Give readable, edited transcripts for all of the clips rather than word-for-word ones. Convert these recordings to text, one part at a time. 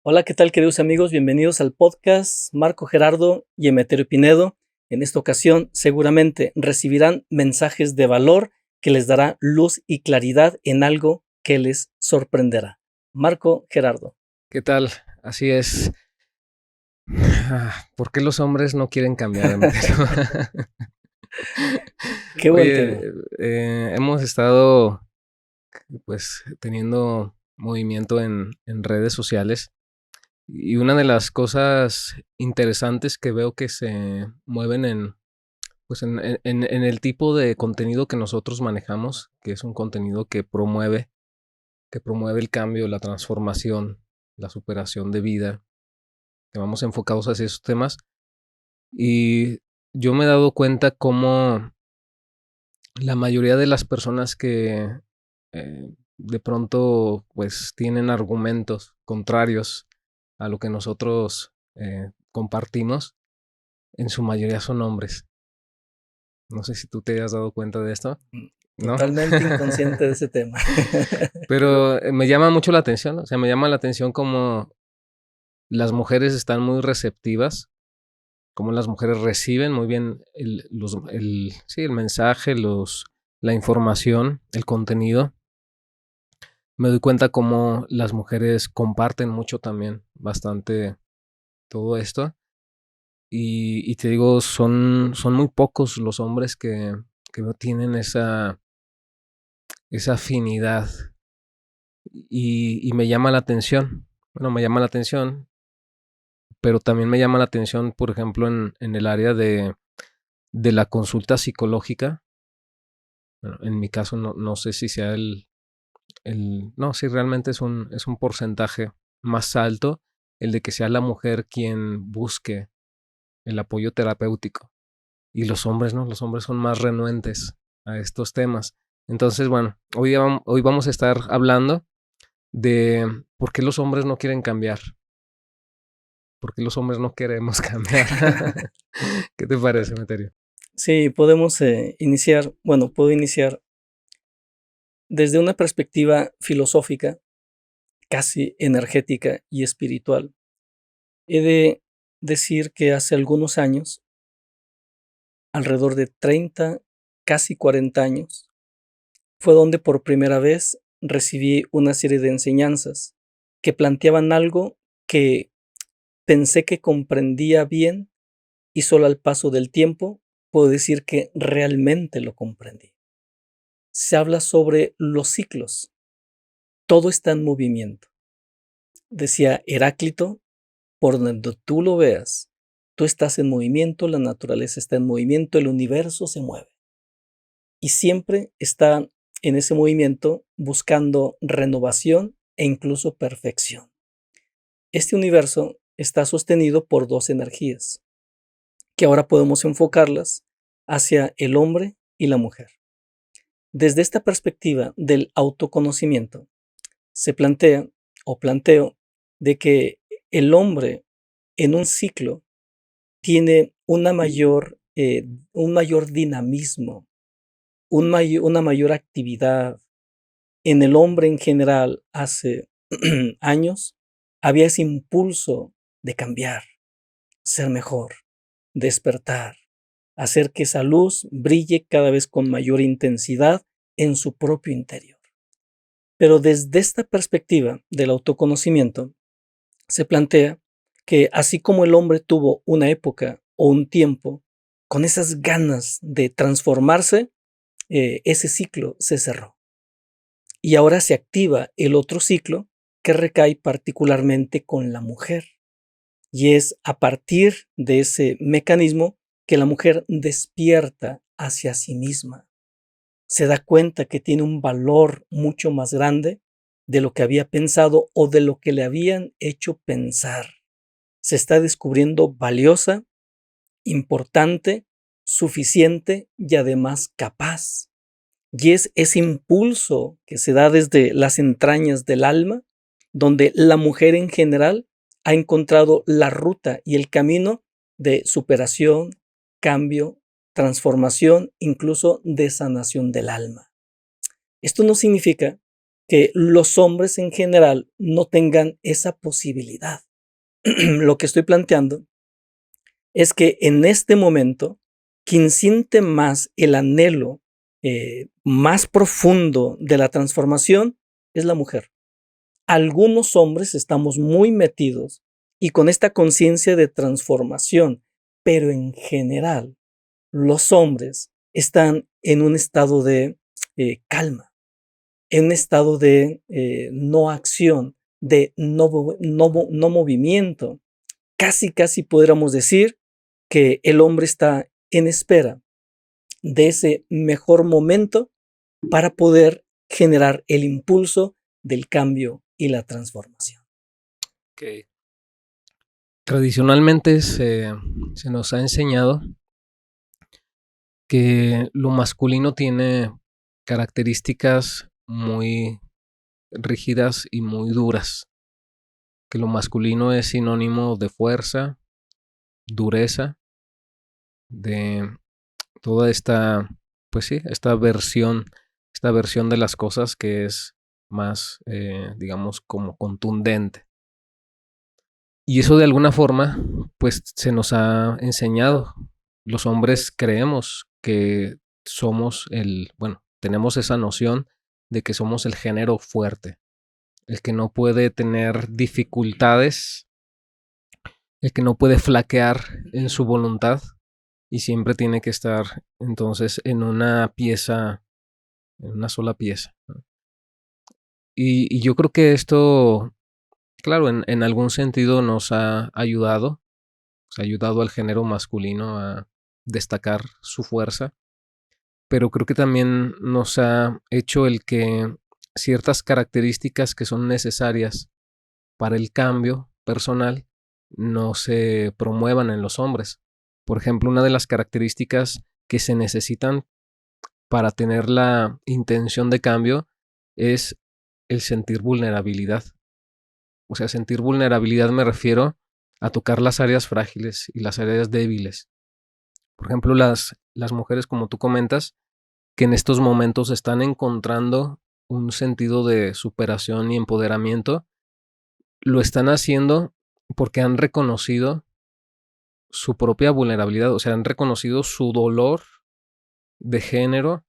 Hola, ¿qué tal, queridos amigos? Bienvenidos al podcast Marco Gerardo y Emeterio Pinedo. En esta ocasión, seguramente recibirán mensajes de valor que les dará luz y claridad en algo que les sorprenderá. Marco Gerardo. ¿Qué tal? Así es. ¿Por qué los hombres no quieren cambiar, Emeterio? Qué buen Oye, tema. hemos estado pues teniendo movimiento en redes sociales y una de las cosas interesantes que veo que se mueven en el tipo de contenido que nosotros manejamos, que es un contenido que promueve el cambio, la transformación, la superación de vida, que vamos enfocados hacia esos temas. Y yo me he dado cuenta cómo la mayoría de las personas que de pronto pues tienen argumentos contrarios a lo que nosotros compartimos, en su mayoría son hombres. No sé si tú te has dado cuenta de esto, ¿no? Totalmente inconsciente de ese tema. Pero me llama mucho la atención, o sea, me llama la atención cómo las mujeres están muy receptivas, cómo las mujeres reciben muy bien el mensaje, la información, el contenido. Me doy cuenta cómo las mujeres comparten mucho también, bastante todo esto. Y te digo, son muy pocos los hombres que no tienen esa afinidad. Y me llama la atención. Bueno, me llama la atención, pero también me llama la atención, por ejemplo, en el área de la consulta psicológica. Bueno, en mi caso no sé si sea no, si realmente es un porcentaje más alto el de que sea la mujer quien busque el apoyo terapéutico. Y los hombres, ¿no? Los hombres son más renuentes a estos temas. Entonces, bueno, hoy vamos a estar hablando de por qué los hombres no quieren cambiar. ¿Por qué los hombres no queremos cambiar? ¿Qué te parece, Meterio? Sí, podemos iniciar, bueno, puedo iniciar desde una perspectiva filosófica, casi energética y espiritual. He de decir que hace algunos años, alrededor de 30, casi 40 años, fue donde por primera vez recibí una serie de enseñanzas que planteaban algo que pensé que comprendía bien y solo al paso del tiempo puedo decir que realmente lo comprendí. Se habla sobre los ciclos, todo está en movimiento. Decía Heráclito, por donde tú lo veas, tú estás en movimiento, la naturaleza está en movimiento, el universo se mueve. Y siempre está en ese movimiento buscando renovación e incluso perfección. Este universo está sostenido por dos energías, que ahora podemos enfocarlas hacia el hombre y la mujer. Desde esta perspectiva del autoconocimiento, se plantea o planteo de que el hombre en un ciclo tiene un mayor dinamismo, una mayor actividad. En el hombre en general hace años había ese impulso de cambiar, ser mejor, despertar, hacer que esa luz brille cada vez con mayor intensidad en su propio interior. Pero desde esta perspectiva del autoconocimiento, se plantea que así como el hombre tuvo una época o un tiempo con esas ganas de transformarse, ese ciclo se cerró. Y ahora se activa el otro ciclo que recae particularmente con la mujer. Y es a partir de ese mecanismo que la mujer despierta hacia sí misma. Se da cuenta que tiene un valor mucho más grande de lo que había pensado o de lo que le habían hecho pensar. Se está descubriendo valiosa, importante, suficiente y además capaz. Y es ese impulso que se da desde las entrañas del alma, donde la mujer en general ha encontrado la ruta y el camino de superación, cambio, transformación, incluso de sanación del alma. Esto no significa que los hombres en general no tengan esa posibilidad. Lo que estoy planteando es que en este momento, quien siente más el anhelo más profundo de la transformación es la mujer. Algunos hombres estamos muy metidos y con esta conciencia de transformación, pero en general, los hombres están en un estado de calma, en un estado de no acción, de no movimiento. Casi podríamos decir que el hombre está en espera de ese mejor momento para poder generar el impulso del cambio y la transformación. Okay. Tradicionalmente se nos ha enseñado que lo masculino tiene características muy rígidas y muy duras, que lo masculino es sinónimo de fuerza, dureza, de toda esta, pues sí, esta versión de las cosas que es más, digamos, como contundente. Y eso de alguna forma, pues se nos ha enseñado. Los hombres creemos que somos tenemos esa noción de que somos el género fuerte, el que no puede tener dificultades, el que no puede flaquear en su voluntad y siempre tiene que estar entonces en una sola pieza. Y yo creo que esto, claro, en algún sentido nos ha ayudado al género masculino a destacar su fuerza, pero creo que también nos ha hecho el que ciertas características que son necesarias para el cambio personal no se promuevan en los hombres. Por ejemplo, una de las características que se necesitan para tener la intención de cambio es el sentir vulnerabilidad. O sea, sentir vulnerabilidad me refiero a tocar las áreas frágiles y las áreas débiles. Por ejemplo, las mujeres, como tú comentas, que en estos momentos están encontrando un sentido de superación y empoderamiento, lo están haciendo porque han reconocido su propia vulnerabilidad, o sea, han reconocido su dolor de género,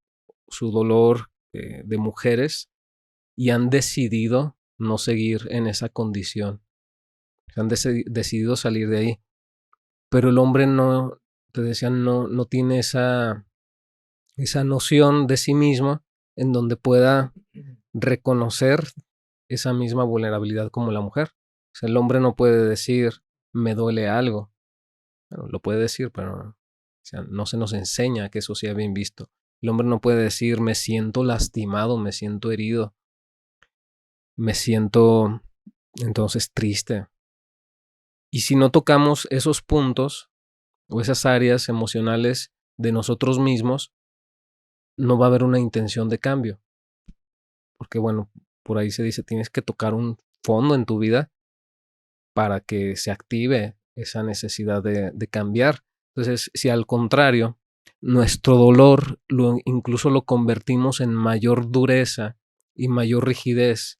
su dolor de mujeres, y han decidido no seguir en esa condición. Han decidido salir de ahí. Pero el hombre no, te decía, no tiene esa noción de sí mismo en donde pueda reconocer esa misma vulnerabilidad como la mujer. O sea, el hombre no puede decir, me duele algo. Bueno, lo puede decir, pero no se nos enseña que eso sea bien visto. El hombre no puede decir, me siento lastimado, me siento herido, me siento entonces triste. Y si no tocamos esos puntos o esas áreas emocionales de nosotros mismos, no va a haber una intención de cambio. Porque bueno, por ahí se dice, tienes que tocar un fondo en tu vida para que se active esa necesidad de cambiar. Entonces, si al contrario, nuestro dolor incluso lo convertimos en mayor dureza y mayor rigidez,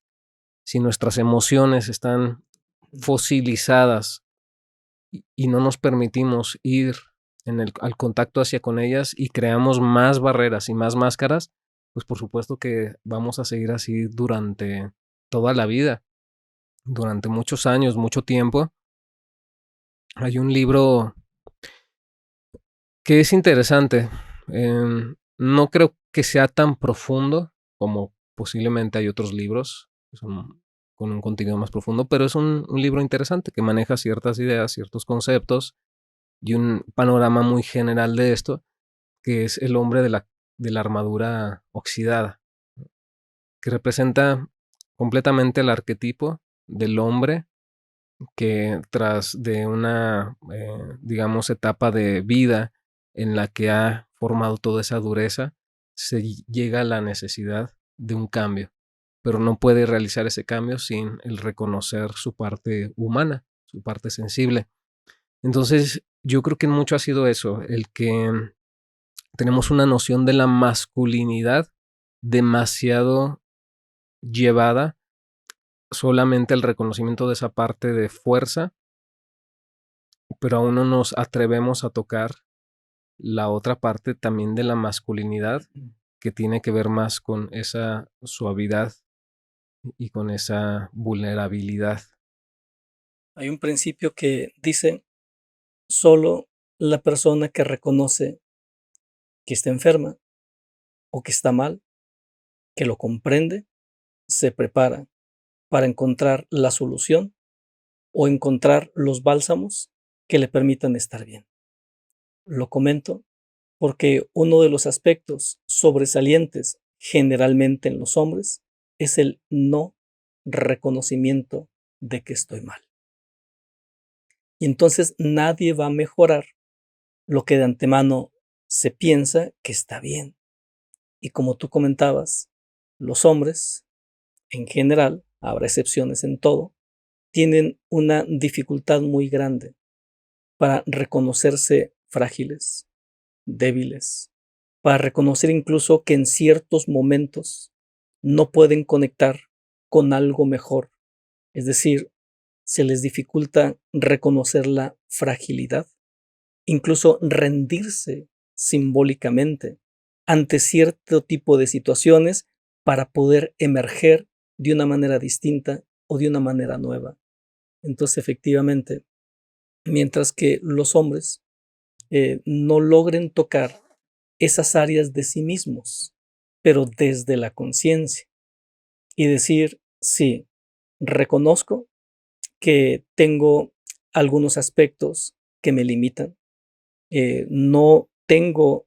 si nuestras emociones están fosilizadas y no nos permitimos ir al contacto hacia con ellas y creamos más barreras y más máscaras, pues por supuesto que vamos a seguir así durante toda la vida, durante muchos años, mucho tiempo. Hay un libro que es interesante. No creo que sea tan profundo como posiblemente hay otros libros que son con un contenido más profundo, pero es un libro interesante que maneja ciertas ideas, ciertos conceptos y un panorama muy general de esto, que es el hombre de la armadura oxidada, que representa completamente el arquetipo del hombre que tras de una, digamos, etapa de vida en la que ha formado toda esa dureza, se llega a la necesidad de un cambio, pero no puede realizar ese cambio sin el reconocer su parte humana, su parte sensible. Entonces, yo creo que mucho ha sido eso, el que tenemos una noción de la masculinidad demasiado llevada solamente al reconocimiento de esa parte de fuerza, pero aún no nos atrevemos a tocar la otra parte también de la masculinidad, que tiene que ver más con esa suavidad y con esa vulnerabilidad. Hay un principio que dice, solo la persona que reconoce que está enferma o que está mal, que lo comprende, se prepara para encontrar la solución o encontrar los bálsamos que le permitan estar bien. Lo comento porque uno de los aspectos sobresalientes generalmente en los hombres es el no reconocimiento de que estoy mal. Y entonces nadie va a mejorar lo que de antemano se piensa que está bien. Y como tú comentabas, los hombres, en general, habrá excepciones en todo, tienen una dificultad muy grande para reconocerse frágiles, débiles, para reconocer incluso que en ciertos momentos no pueden conectar con algo mejor. Es decir, se les dificulta reconocer la fragilidad, incluso rendirse simbólicamente ante cierto tipo de situaciones para poder emerger de una manera distinta o de una manera nueva. Entonces, efectivamente, mientras que los hombres no logren tocar esas áreas de sí mismos, pero desde la conciencia y decir, sí, reconozco que tengo algunos aspectos que me limitan, no tengo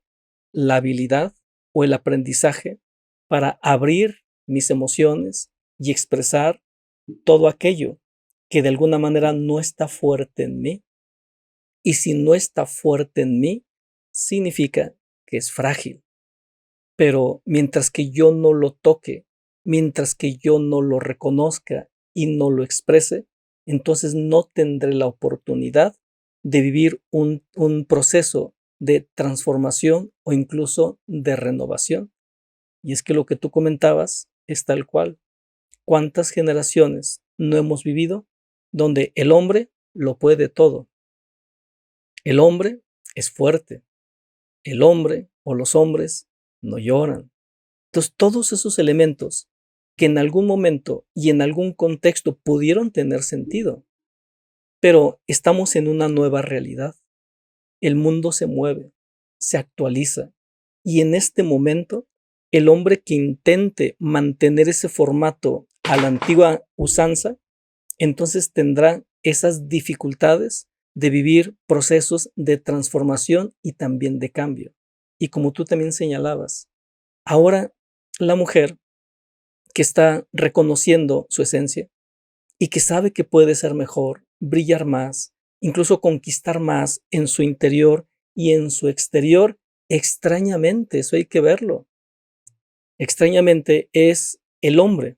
la habilidad o el aprendizaje para abrir mis emociones y expresar todo aquello que de alguna manera no está fuerte en mí. Y si no está fuerte en mí, significa que es frágil. Pero mientras que yo no lo toque, mientras que yo no lo reconozca y no lo exprese, entonces no tendré la oportunidad de vivir un proceso de transformación o incluso de renovación. Y es que lo que tú comentabas es tal cual. ¿Cuántas generaciones no hemos vivido donde el hombre lo puede todo? El hombre es fuerte. El hombre o los hombres no lloran. Entonces, todos esos elementos que en algún momento y en algún contexto pudieron tener sentido, pero estamos en una nueva realidad. El mundo se mueve, se actualiza, y en este momento, el hombre que intente mantener ese formato a la antigua usanza, entonces tendrá esas dificultades de vivir procesos de transformación y también de cambio. Y como tú también señalabas, ahora la mujer que está reconociendo su esencia y que sabe que puede ser mejor, brillar más, incluso conquistar más en su interior y en su exterior, extrañamente, eso hay que verlo. Extrañamente es el hombre,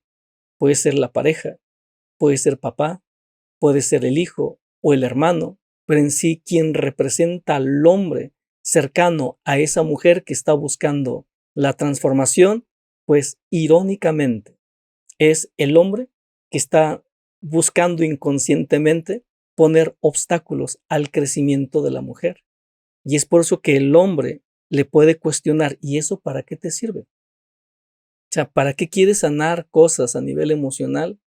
puede ser la pareja, puede ser papá, puede ser el hijo o el hermano, pero en sí quien representa al hombre cercano a esa mujer que está buscando la transformación, pues irónicamente es el hombre que está buscando inconscientemente poner obstáculos al crecimiento de la mujer. Y es por eso que el hombre le puede cuestionar, ¿y eso para qué te sirve? O sea, ¿para qué quieres sanar cosas a nivel emocional?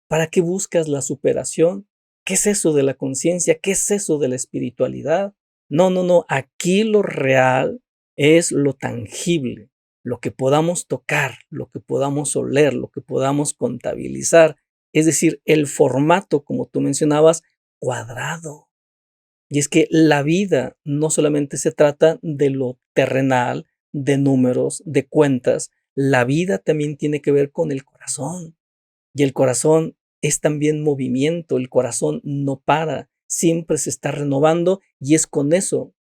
¿Para qué buscas la superación? ¿Qué es eso de la conciencia? ¿Qué es eso de la espiritualidad? No, no, no. Aquí lo real es lo tangible, lo que podamos tocar, lo que podamos oler, lo que podamos contabilizar. Es decir, el formato, como tú mencionabas, cuadrado. Y es que la vida no solamente se trata de lo terrenal, de números, de cuentas. La vida también tiene que ver con el corazón. Y el corazón es también movimiento, el corazón no para, siempre se está renovando y es con eso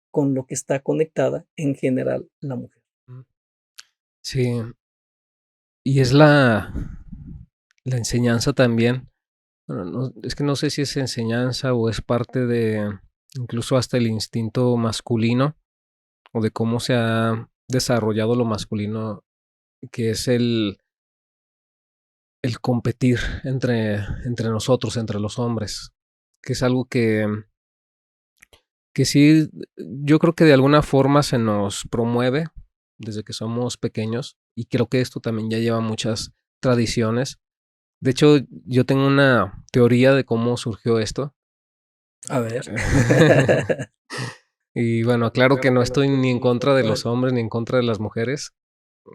con lo que está conectada en general la mujer. Sí, y es la enseñanza también. Bueno, es que no sé si es enseñanza o es parte de incluso hasta el instinto masculino o de cómo se ha desarrollado lo masculino, que es el competir entre nosotros, entre los hombres, que es algo que sí, yo creo que de alguna forma se nos promueve desde que somos pequeños, y creo que esto también ya lleva muchas tradiciones. De hecho, yo tengo una teoría de cómo surgió esto. A ver. Y bueno, aclaro que no estoy ni en contra de los hombres ni en contra de las mujeres.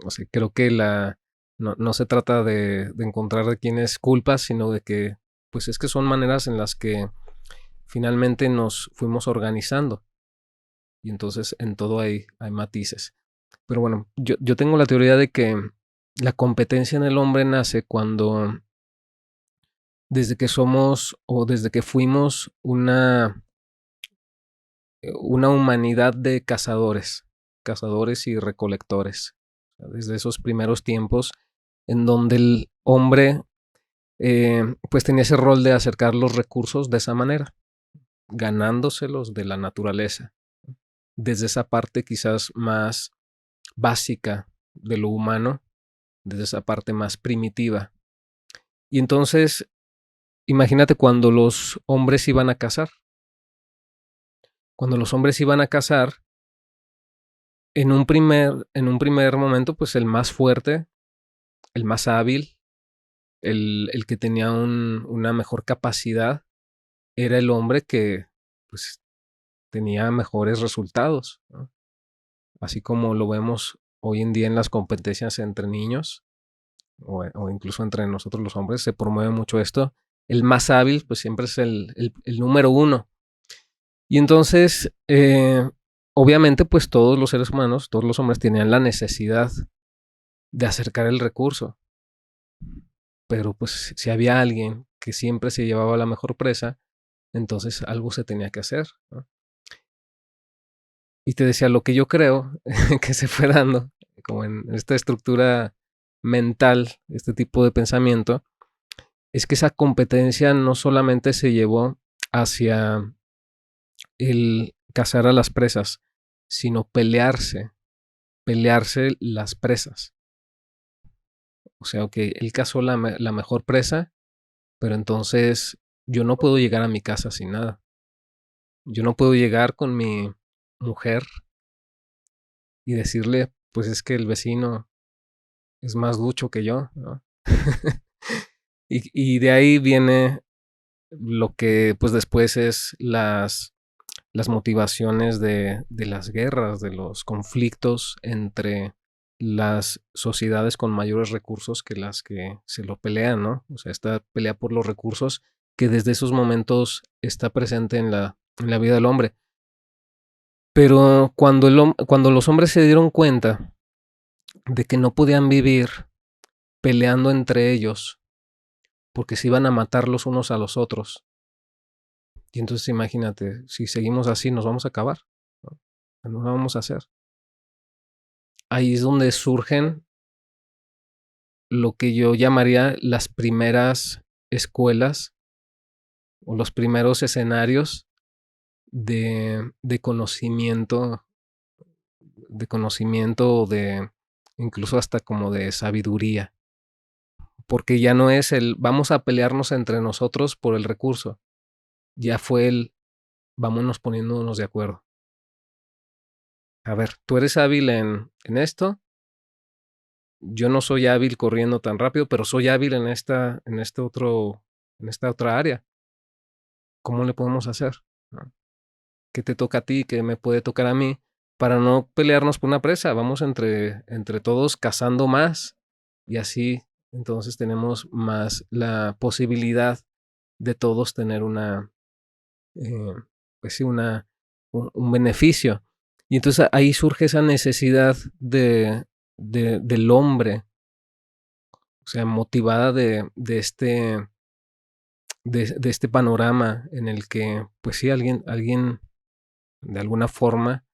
O sea, creo que no se trata de encontrar de quién es culpa, sino de que, pues es que son maneras en las que finalmente nos fuimos organizando. Y entonces en todo hay matices. Pero bueno, yo tengo la teoría de que la competencia en el hombre nace cuando, desde que somos o desde que fuimos una humanidad de cazadores y recolectores. Desde esos primeros tiempos en donde el hombre pues tenía ese rol de acercar los recursos de esa manera, ganándoselos de la naturaleza, desde esa parte quizás más básica de lo humano, desde esa parte más primitiva. Y entonces, imagínate cuando los hombres iban a cazar. Cuando los hombres iban a cazar, en un primer momento, pues el más fuerte, el más hábil, el que tenía una mejor capacidad, era el hombre que pues tenía mejores resultados, ¿no? Así como lo vemos hoy en día en las competencias entre niños o incluso entre nosotros los hombres, se promueve mucho esto. El más hábil pues siempre es el número uno. Y entonces, obviamente pues todos los seres humanos, todos los hombres tenían la necesidad de acercar el recurso. Pero pues si había alguien que siempre se llevaba la mejor presa, entonces algo se tenía que hacer, ¿no? Y te decía, lo que yo creo que se fue dando, como en esta estructura mental, este tipo de pensamiento, es que esa competencia no solamente se llevó hacia el cazar a las presas, sino pelearse las presas. O sea, que él cazó la mejor presa, pero entonces yo no puedo llegar a mi casa sin nada. Yo no puedo llegar con mi mujer y decirle, pues es que el vecino es más ducho que yo, ¿no? y de ahí viene lo que pues después es las motivaciones de las guerras, de los conflictos entre las sociedades con mayores recursos que las que se lo pelean, ¿no? O sea, esta pelea por los recursos que desde esos momentos está presente en la vida del hombre. Pero cuando los hombres se dieron cuenta de que no podían vivir peleando entre ellos, porque se iban a matar los unos a los otros, y entonces imagínate, si seguimos así nos vamos a acabar, ¿no? No lo vamos a hacer. Ahí es donde surgen lo que yo llamaría las primeras escuelas o los primeros escenarios de conocimiento o de incluso hasta como de sabiduría, porque ya no es el vamos a pelearnos entre nosotros por el recurso, ya fue el vámonos poniéndonos de acuerdo. A ver, tú eres hábil en esto, yo no soy hábil corriendo tan rápido, pero soy hábil en esta otra área. ¿Cómo le podemos hacer? ¿No? ¿Qué te toca a ti? ¿Qué me puede tocar a mí? Para no pelearnos por una presa, vamos entre todos cazando más y así entonces tenemos más la posibilidad de todos tener eh, pues sí, un beneficio. Y entonces ahí surge esa necesidad del hombre, o sea, motivada de este panorama en el que, pues sí, alguien de alguna forma,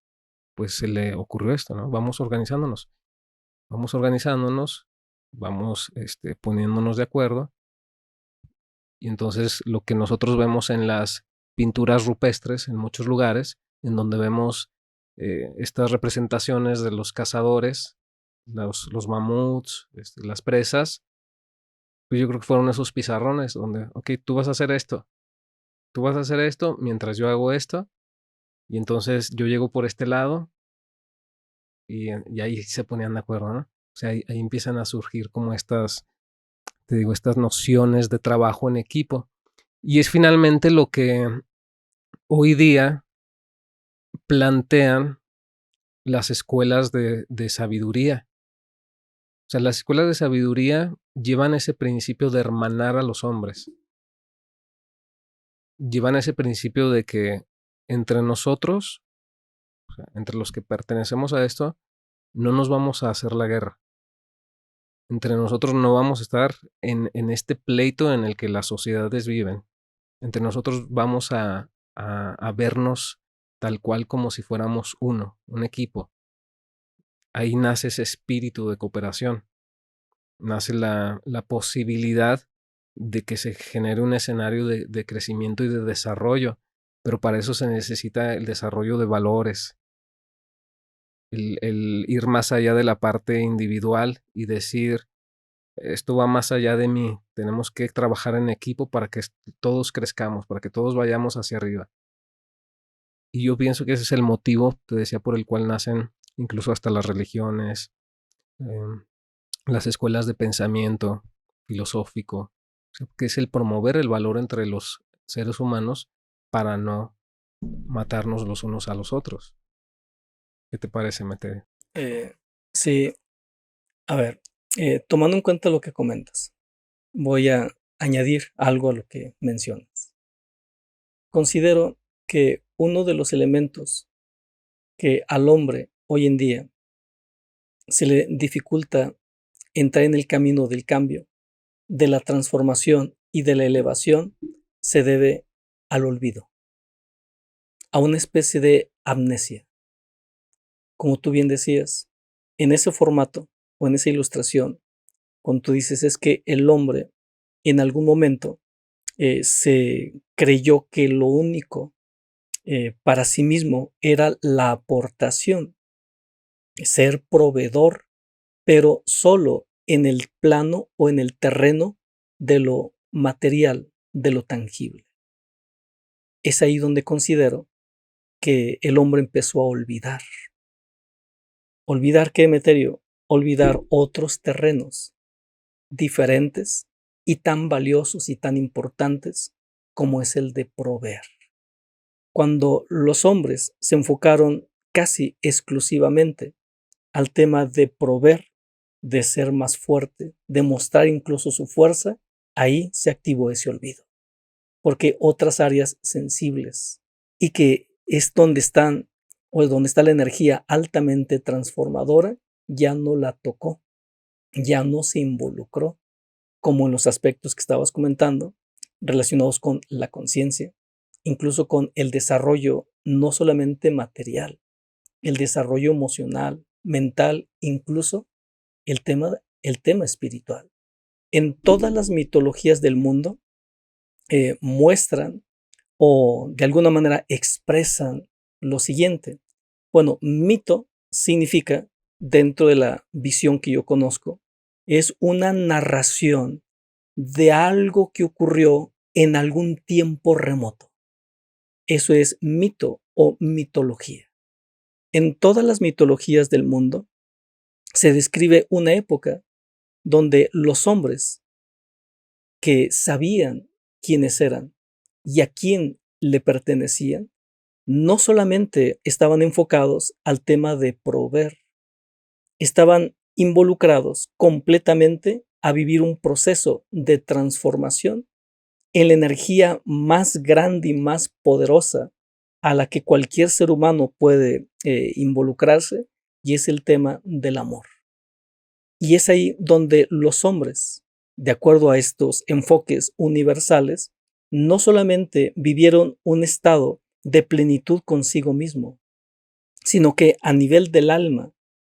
pues se le ocurrió esto, ¿no? Vamos organizándonos, vamos poniéndonos de acuerdo. Y entonces lo que nosotros vemos en las pinturas rupestres en muchos lugares, en donde vemos estas representaciones de los cazadores, los mamuts, las presas, pues yo creo que fueron esos pizarrones donde, ok, tú vas a hacer esto mientras yo hago esto, y entonces yo llego por este lado y ahí se ponían de acuerdo, ¿no? O sea, ahí empiezan a surgir como te digo, estas nociones de trabajo en equipo. Y es finalmente lo que hoy día plantean las escuelas de sabiduría. O sea, las escuelas de sabiduría llevan ese principio de hermanar a los hombres. Llevan ese principio de que entre nosotros, o sea, entre los que pertenecemos a esto, no nos vamos a hacer la guerra. Entre nosotros no vamos a estar en este pleito en el que las sociedades viven. Entre nosotros vamos a vernos tal cual como si fuéramos uno, un equipo. Ahí nace ese espíritu de cooperación. Nace la posibilidad de que se genere un escenario de crecimiento y de desarrollo, pero para eso se necesita el desarrollo de valores, el ir más allá de la parte individual y decir, esto va más allá de mí, tenemos que trabajar en equipo para que todos crezcamos, para que todos vayamos hacia arriba. Y yo pienso que ese es el motivo, te decía, por el cual nacen incluso hasta las religiones, las escuelas de pensamiento filosófico, que es el promover el valor entre los seres humanos para no matarnos los unos a los otros. ¿Qué te parece, Mete? Sí, a ver, tomando en cuenta lo que comentas, voy a añadir algo a lo que mencionas. Considero que uno de los elementos que al hombre hoy en día se le dificulta entrar en el camino del cambio, de la transformación y de la elevación se debe al olvido, a una especie de amnesia. Como tú bien decías, en ese formato o en esa ilustración, cuando tú dices es que el hombre en algún momento se creyó que lo único para sí mismo era la aportación, ser proveedor, pero solo en el plano o en el terreno de lo material, de lo tangible. Es ahí donde considero que el hombre empezó a olvidar. ¿Olvidar qué, Emeterio? Olvidar otros terrenos diferentes y tan valiosos y tan importantes como es el de proveer. Cuando los hombres se enfocaron casi exclusivamente al tema de proveer, de ser más fuerte, de mostrar incluso su fuerza, ahí se activó ese olvido. Porque otras áreas sensibles y que es donde están o donde está la energía altamente transformadora, ya no la tocó, ya no se involucró, como en los aspectos que estabas comentando, relacionados con la conciencia, incluso con el desarrollo no solamente material, el desarrollo emocional, mental, incluso el tema espiritual. En todas las mitologías del mundo muestran o de alguna manera expresan lo siguiente. Bueno, mito significa, dentro de la visión que yo conozco, es una narración de algo que ocurrió en algún tiempo remoto. Eso es mito o mitología. En todas las mitologías del mundo se describe una época donde los hombres que sabían quiénes eran y a quién le pertenecían, no solamente estaban enfocados al tema de proveer, estaban involucrados completamente a vivir un proceso de transformación en la energía más grande y más poderosa a la que cualquier ser humano puede involucrarse, y es el tema del amor. Y es ahí donde los hombres, de acuerdo a estos enfoques universales, no solamente vivieron un estado de plenitud consigo mismo, sino que a nivel del alma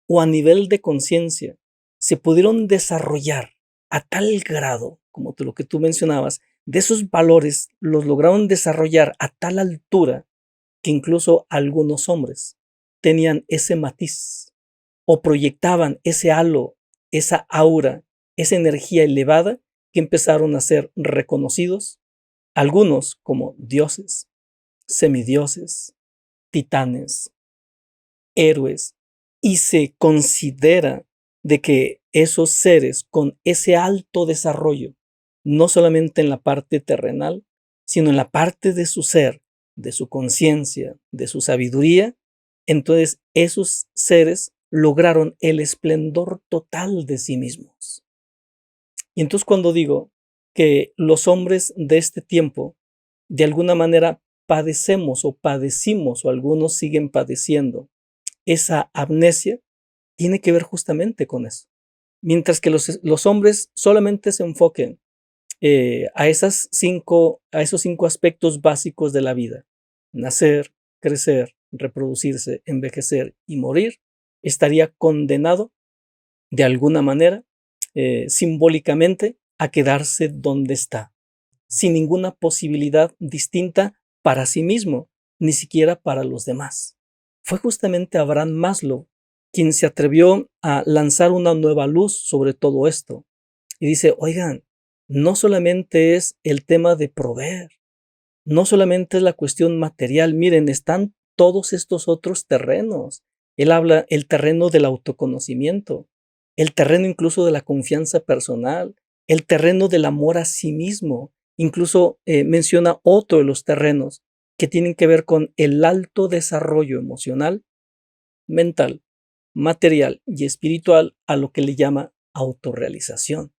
o a nivel de conciencia se pudieron desarrollar a tal grado, como lo que tú mencionabas, de esos valores los lograron desarrollar a tal altura que incluso algunos hombres tenían ese matiz o proyectaban ese halo, esa aura, esa energía elevada que empezaron a ser reconocidos, algunos como dioses, semidioses, titanes, héroes, y se considera de que esos seres con ese alto desarrollo, no solamente en la parte terrenal, sino en la parte de su ser, de su conciencia, de su sabiduría, entonces esos seres lograron el esplendor total de sí mismos. Y entonces cuando digo que los hombres de este tiempo, de alguna manera padecemos o padecimos o algunos siguen padeciendo esa amnesia, tiene que ver justamente con eso. Mientras que los hombres solamente se enfoquen a esos 5 aspectos básicos de la vida: nacer, crecer, reproducirse, envejecer y morir, estaría condenado de alguna manera, simbólicamente, a quedarse donde está, sin ninguna posibilidad distinta para sí mismo, ni siquiera para los demás. Fue justamente Abraham Maslow quien se atrevió a lanzar una nueva luz sobre todo esto. Y dice, oigan, no solamente es el tema de proveer, no solamente es la cuestión material, miren, están todos estos otros terrenos. Él habla el terreno del autoconocimiento, el terreno incluso de la confianza personal, el terreno del amor a sí mismo. Incluso menciona otro de los terrenos que tienen que ver con el alto desarrollo emocional, mental, material y espiritual, a lo que le llama autorrealización.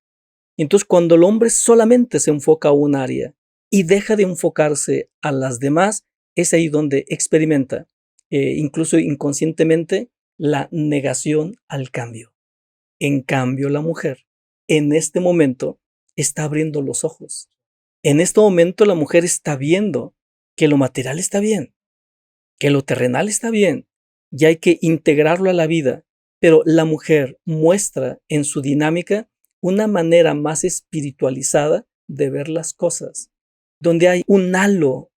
Entonces, cuando el hombre solamente se enfoca a un área y deja de enfocarse a las demás, es ahí donde experimenta, incluso inconscientemente, la negación al cambio. En cambio, la mujer, en este momento, está abriendo los ojos. En este momento, la mujer está viendo que lo material está bien, que lo terrenal está bien, y hay que integrarlo a la vida, pero la mujer muestra en su dinámica una manera más espiritualizada de ver las cosas, donde hay un halo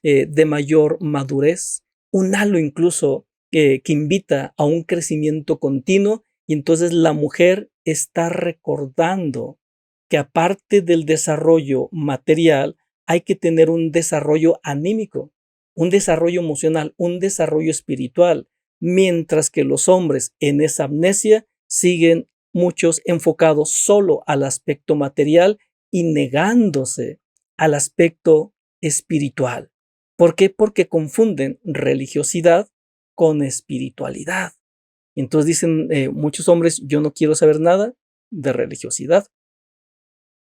de mayor madurez, un halo incluso que invita a un crecimiento continuo, y entonces la mujer está recordando que aparte del desarrollo material, hay que tener un desarrollo anímico, un desarrollo emocional, un desarrollo espiritual, mientras que los hombres en esa amnesia siguen muchos enfocados solo al aspecto material y negándose al aspecto espiritual. ¿Por qué? Porque confunden religiosidad con espiritualidad. Entonces dicen muchos hombres, yo no quiero saber nada de religiosidad,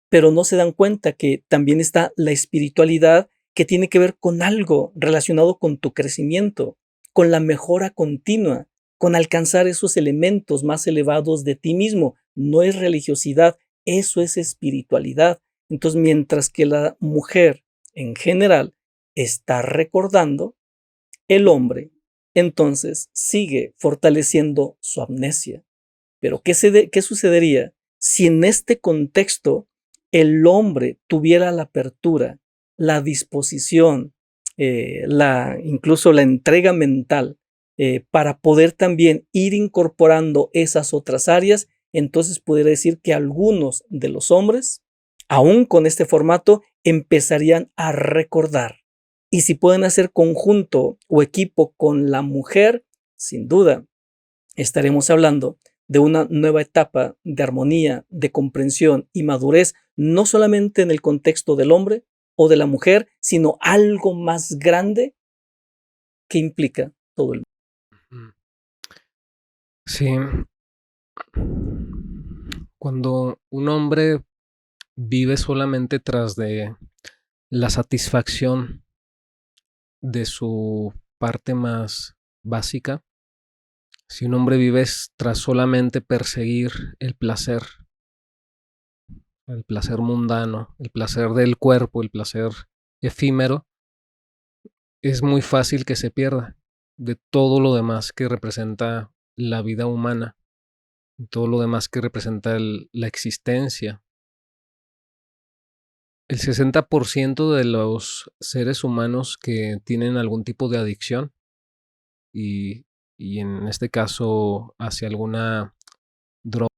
pero no se dan cuenta que también está la espiritualidad, que tiene que ver con algo relacionado con tu crecimiento, con la mejora continua, con alcanzar esos elementos más elevados de ti mismo. No es religiosidad, eso es espiritualidad. Entonces, mientras que la mujer en general está recordando, el hombre entonces sigue fortaleciendo su amnesia. Pero ¿qué sucedería si en este contexto el hombre tuviera la apertura, la disposición, incluso la entrega mental para poder también ir incorporando esas otras áreas? Entonces podría decir que algunos de los hombres, aún con este formato, empezarían a recordar. Y si pueden hacer conjunto o equipo con la mujer, sin duda, estaremos hablando de una nueva etapa de armonía, de comprensión y madurez, no solamente en el contexto del hombre o de la mujer, sino algo más grande que implica todo el Ujú. Sí. Cuando un hombre vive solamente tras de la satisfacción de su parte más básica, si un hombre vive tras solamente perseguir el placer mundano, el placer del cuerpo, el placer efímero, es muy fácil que se pierda de todo lo demás que representa la vida humana, todo lo demás que representa la existencia. El 60% de los seres humanos que tienen algún tipo de adicción y, y en este caso hacia alguna droga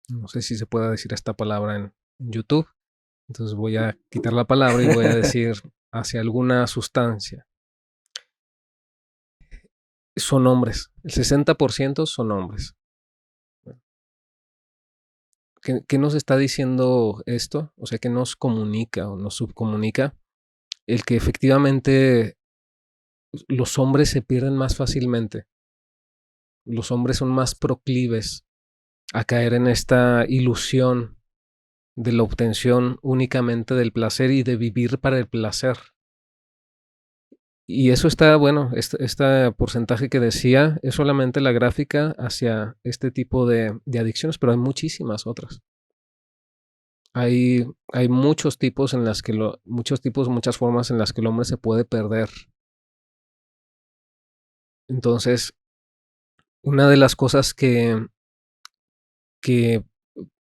No sé si se pueda decir esta palabra en YouTube. Entonces voy a quitar la palabra y voy a decir hacia alguna sustancia. Son hombres. El 60% son hombres. ¿Qué nos está diciendo esto? O sea, ¿qué nos comunica o nos subcomunica? El que efectivamente los hombres se pierden más fácilmente. Los hombres son más proclives a caer en esta ilusión de la obtención únicamente del placer y de vivir para el placer. Y eso está, bueno, este porcentaje que decía es solamente la gráfica hacia este tipo de adicciones, pero hay muchísimas otras. Hay muchos tipos en las que muchas formas en las que el hombre se puede perder. Entonces, una de las cosas que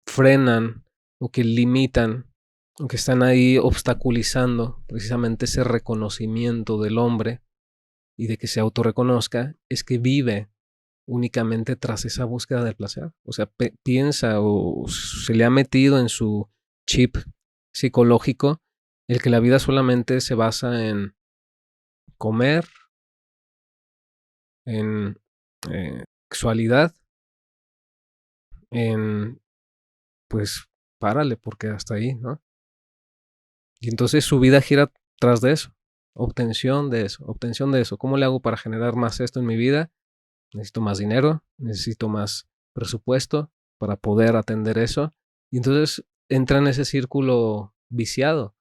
frenan o que limitan o que están ahí obstaculizando precisamente ese reconocimiento del hombre y de que se autorreconozca es que vive únicamente tras esa búsqueda del placer. O sea, piensa o se le ha metido en su chip psicológico el que la vida solamente se basa en comer, en sexualidad, en pues párale porque hasta ahí, ¿no? Y entonces su vida gira tras de eso, obtención de eso, obtención de eso. ¿Cómo le hago para generar más esto en mi vida? Necesito más dinero, necesito más presupuesto para poder atender eso. Y entonces entra en ese círculo viciado,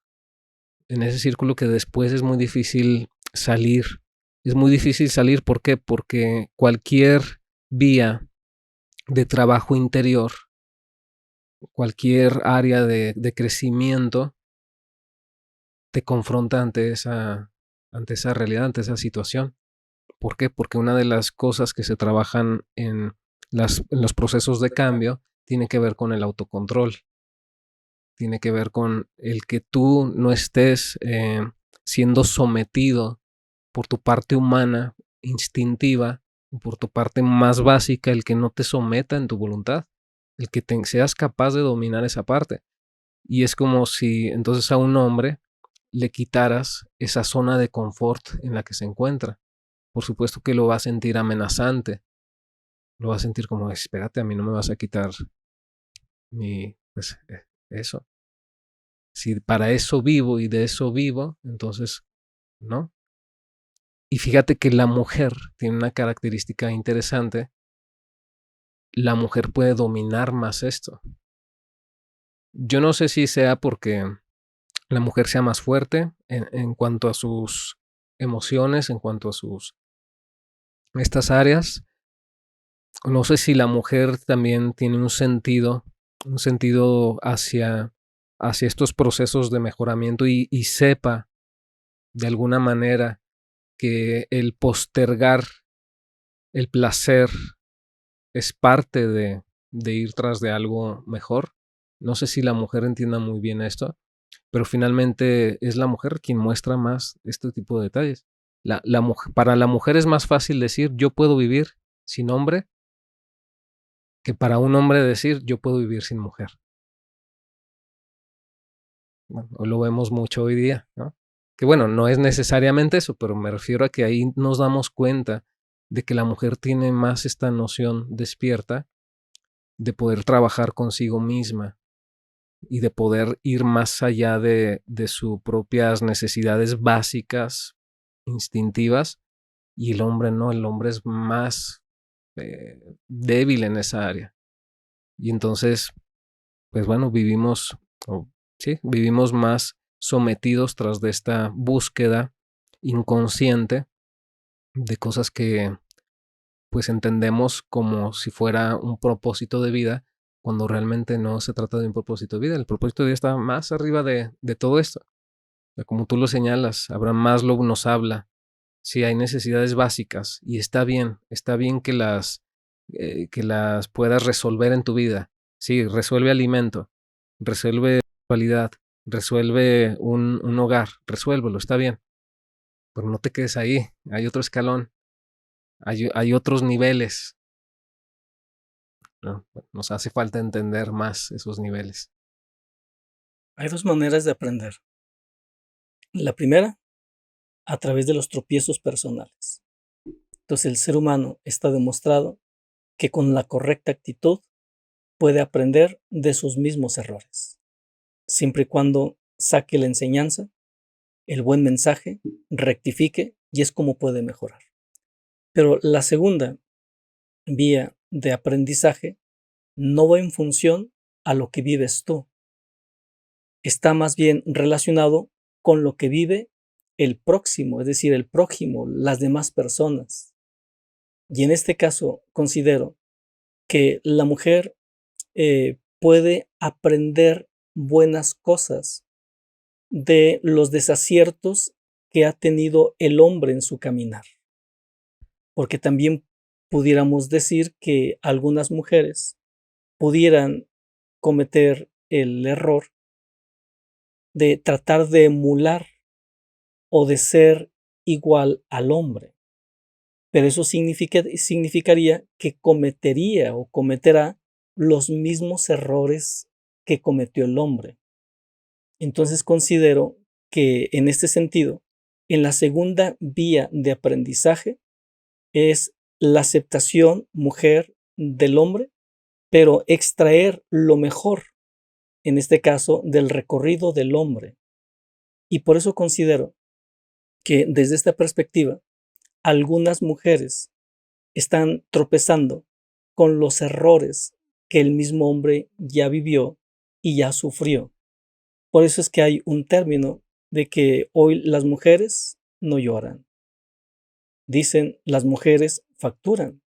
en ese círculo que después es muy difícil salir. Es muy difícil salir, ¿por qué? Porque cualquier vía de trabajo interior, cualquier área de crecimiento, te confronta ante esa realidad, ante esa situación. ¿Por qué? Porque una de las cosas que se trabajan en los procesos de cambio tiene que ver con el autocontrol, tiene que ver con el que tú no estés siendo sometido por tu parte humana, instintiva, por tu parte más básica, el que no te someta en tu voluntad, el que seas capaz de dominar esa parte. Y es como si entonces a un hombre le quitaras esa zona de confort en la que se encuentra. Por supuesto que lo va a sentir amenazante, lo va a sentir como, espérate, a mí no me vas a quitar pues, eso. Si para eso vivo y de eso vivo, entonces, ¿no? Y fíjate que la mujer tiene una característica interesante. La mujer puede dominar más esto. Yo no sé si sea porque la mujer sea más fuerte en cuanto a sus emociones, en cuanto a estas áreas. No sé si la mujer también tiene un sentido hacia estos procesos de mejoramiento y sepa de alguna manera que el postergar el placer es parte de ir tras de algo mejor. No sé si la mujer entienda muy bien esto, pero finalmente es la mujer quien muestra más este tipo de detalles. Para la mujer es más fácil decir yo puedo vivir sin hombre que para un hombre decir yo puedo vivir sin mujer. Bueno, lo vemos mucho hoy día, ¿no? Que bueno, no es necesariamente eso, pero me refiero a que ahí nos damos cuenta de que la mujer tiene más esta noción despierta de poder trabajar consigo misma y de poder ir más allá de sus propias necesidades básicas, instintivas, y el hombre no, el hombre es más débil en esa área. Y entonces, pues bueno, vivimos más sometidos tras de esta búsqueda inconsciente de cosas que pues entendemos como si fuera un propósito de vida, cuando realmente no se trata de un propósito de vida. El propósito de vida está más arriba de todo esto. Como tú lo señalas, Abraham Maslow nos habla, si hay necesidades básicas y está bien que las puedas resolver en tu vida. Sí, resuelve alimento, resuelve sexualidad, resuelve un hogar, resuélvelo, está bien. Pero no te quedes ahí, hay otro escalón, hay otros niveles. ¿no? Nos hace falta entender más esos niveles. Hay dos maneras de aprender. La primera, a través de los tropiezos personales. Entonces, el ser humano está demostrado que con la correcta actitud puede aprender de sus mismos errores, siempre y cuando saque la enseñanza, el buen mensaje, rectifique, y es como puede mejorar. Pero la segunda vía de aprendizaje no va en función a lo que vives tú, está más bien relacionado con lo que vive el próximo, es decir, el prójimo, las demás personas. Y en este caso considero que la mujer puede aprender buenas cosas de los desaciertos que ha tenido el hombre en su caminar. Porque también pudiéramos decir que algunas mujeres pudieran cometer el error de tratar de emular o de ser igual al hombre. Pero eso significaría que cometería o cometerá los mismos errores que cometió el hombre. Entonces considero que en este sentido, en la segunda vía de aprendizaje es la aceptación mujer del hombre, pero extraer lo mejor, en este caso, del recorrido del hombre. Y por eso considero que desde esta perspectiva, algunas mujeres están tropezando con los errores que el mismo hombre ya vivió y ya sufrió. Por eso es que hay un término de que hoy las mujeres no lloran. Dicen las mujeres facturan.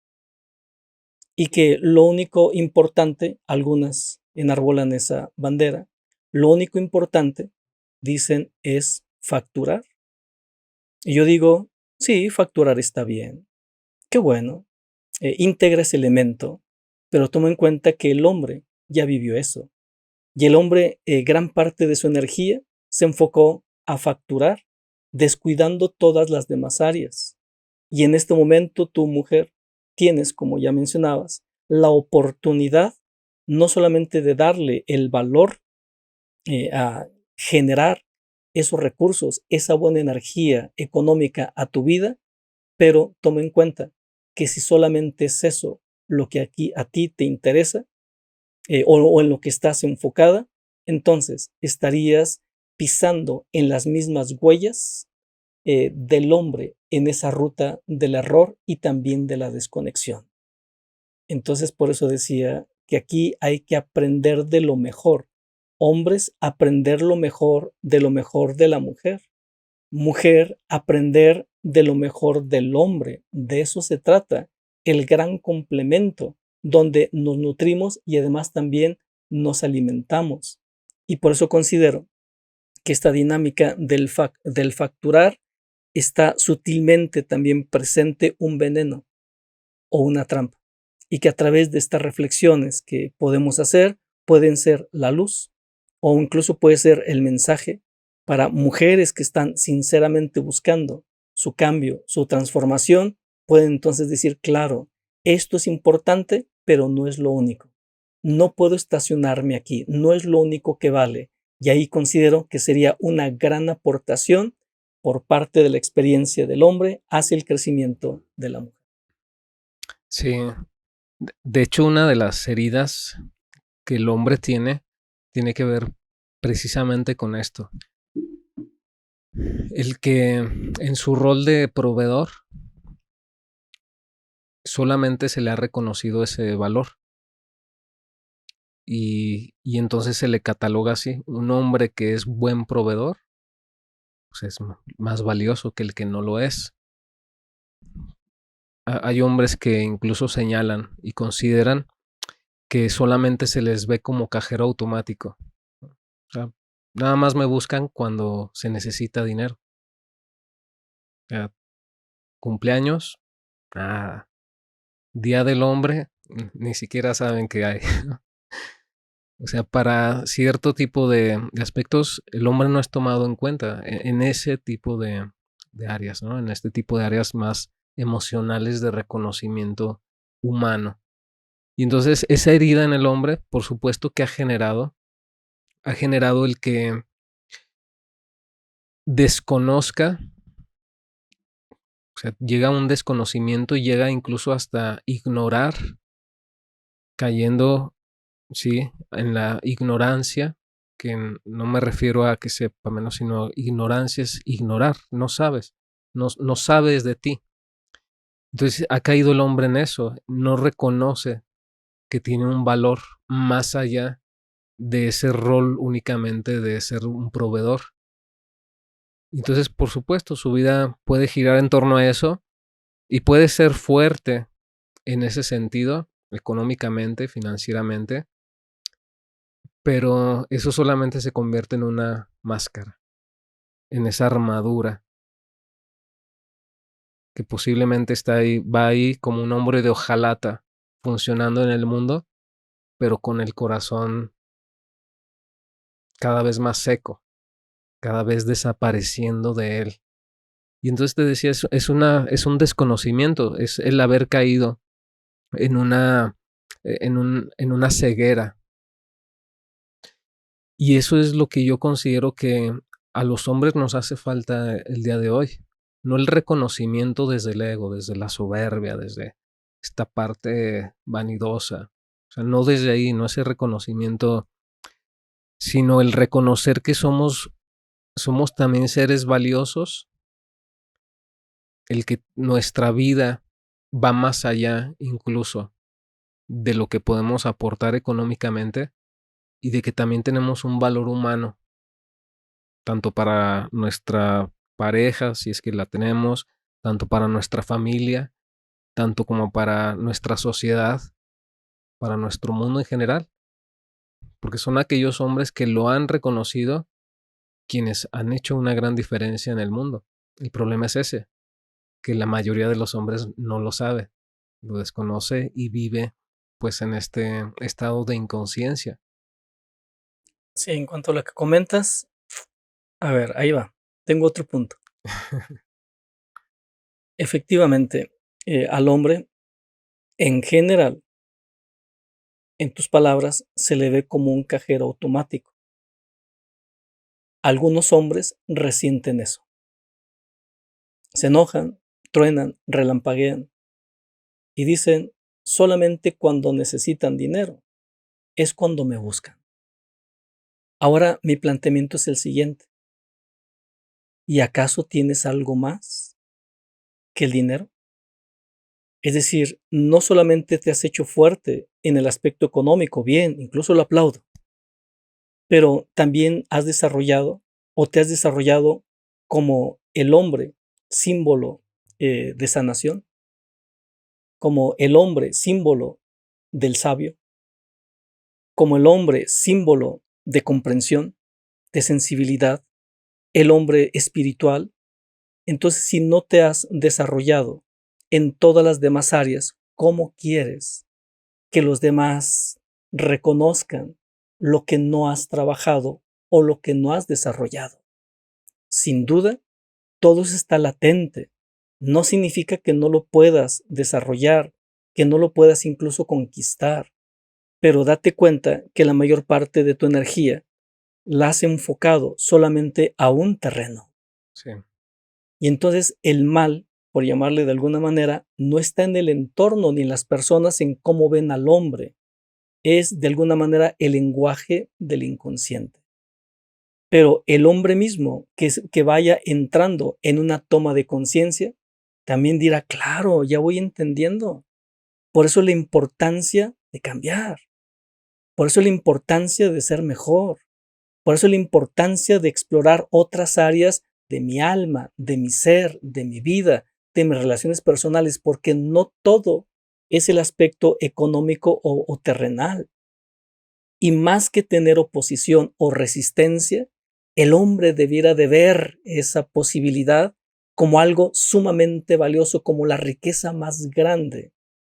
Y que lo único importante, algunas enarbolan esa bandera, lo único importante, dicen, es facturar. Y yo digo, sí, facturar está bien. Qué bueno. Integra ese elemento, pero toma en cuenta que el hombre ya vivió eso. Y el hombre, gran parte de su energía se enfocó a facturar, descuidando todas las demás áreas. Y en este momento tu mujer tienes, como ya mencionabas, la oportunidad no solamente de darle el valor a generar esos recursos, esa buena energía económica a tu vida, pero toma en cuenta que si solamente es eso lo que aquí a ti te interesa, o en lo que estás enfocada, entonces estarías pisando en las mismas huellas del hombre en esa ruta del error y también de la desconexión. Entonces, por eso decía que aquí hay que aprender de lo mejor. Hombres, aprender lo mejor de la mujer. Mujer, aprender de lo mejor del hombre. De eso se trata, el gran complemento, donde nos nutrimos y además también nos alimentamos. Y por eso considero que esta dinámica del facturar está sutilmente también presente un veneno o una trampa. Y que a través de estas reflexiones que podemos hacer, pueden ser la luz o incluso puede ser el mensaje para mujeres que están sinceramente buscando su cambio, su transformación, pueden entonces decir, claro, esto es importante, pero no es lo único. No puedo estacionarme aquí, no es lo único que vale. Y ahí considero que sería una gran aportación por parte de la experiencia del hombre hacia el crecimiento de la mujer. Sí, de hecho, una de las heridas que el hombre tiene que ver precisamente con esto. El que en su rol de proveedor solamente se le ha reconocido ese valor. Y entonces se le cataloga así. Un hombre que es buen proveedor, pues es más valioso que el que no lo es. Hay hombres que incluso señalan y consideran que solamente se les ve como cajero automático. O sea, nada más me buscan cuando se necesita dinero. O sea, cumpleaños, nada. Día del hombre, ni siquiera saben qué hay. O sea, para cierto tipo de aspectos, el hombre no es tomado en cuenta en ese tipo de áreas, ¿no? En este tipo de áreas más emocionales de reconocimiento humano. Y entonces esa herida en el hombre, por supuesto que ha generado el que desconozca, o sea, llega a un desconocimiento y llega incluso hasta ignorar, cayendo, sí, en la ignorancia, que no me refiero a que sepa menos, sino ignorancia es ignorar, no sabes, no sabes de ti. Entonces ha caído el hombre en eso, no reconoce que tiene un valor más allá de ese rol únicamente de ser un proveedor. Entonces, por supuesto, su vida puede girar en torno a eso y puede ser fuerte en ese sentido, económicamente, financieramente, pero eso solamente se convierte en una máscara, en esa armadura que posiblemente está ahí, va ahí como un hombre de hojalata funcionando en el mundo, pero con el corazón cada vez más seco, cada vez desapareciendo de él. Y entonces te decía, es un desconocimiento, es el haber caído en en una ceguera. Y eso es lo que yo considero que a los hombres nos hace falta el día de hoy. No el reconocimiento desde el ego, desde la soberbia, desde esta parte vanidosa. O sea, no desde ahí, no ese reconocimiento, sino el reconocer que somos también seres valiosos, el que nuestra vida va más allá incluso de lo que podemos aportar económicamente y de que también tenemos un valor humano, tanto para nuestra pareja, si es que la tenemos, tanto para nuestra familia, tanto como para nuestra sociedad, para nuestro mundo en general, porque son aquellos hombres que lo han reconocido quienes han hecho una gran diferencia en el mundo. El problema es ese, que la mayoría de los hombres no lo sabe, lo desconoce y vive pues en este estado de inconsciencia. Sí, en cuanto a lo que comentas, a ver, ahí va. Tengo otro punto. Efectivamente, al hombre, en general, en tus palabras, se le ve como un cajero automático. Algunos hombres resienten eso. Se enojan, truenan, relampaguean y dicen, solamente cuando necesitan dinero es cuando me buscan. Ahora mi planteamiento es el siguiente. ¿Y acaso tienes algo más que el dinero? Es decir, no solamente te has hecho fuerte en el aspecto económico, bien, incluso lo aplaudo, pero también has desarrollado o te has desarrollado como el hombre símbolo de sanación, como el hombre símbolo del sabio, como el hombre símbolo de comprensión, de sensibilidad, el hombre espiritual. Entonces, si no te has desarrollado en todas las demás áreas, ¿cómo quieres que los demás reconozcan lo que no has trabajado o lo que no has desarrollado? Sin duda, todo eso está latente. No significa que no lo puedas desarrollar, que no lo puedas incluso conquistar, pero date cuenta que la mayor parte de tu energía la has enfocado solamente a un terreno. Sí. Y entonces el mal, por llamarle de alguna manera, no está en el entorno ni en las personas en cómo ven al hombre. Es de alguna manera el lenguaje del inconsciente. Pero el hombre mismo que vaya entrando en una toma de conciencia, también dirá, claro, ya voy entendiendo. Por eso la importancia de cambiar. Por eso la importancia de ser mejor. Por eso la importancia de explorar otras áreas de mi alma, de mi ser, de mi vida, de mis relaciones personales, porque no todo es el aspecto económico o terrenal. Y más que tener oposición o resistencia, el hombre debiera de ver esa posibilidad como algo sumamente valioso, como la riqueza más grande.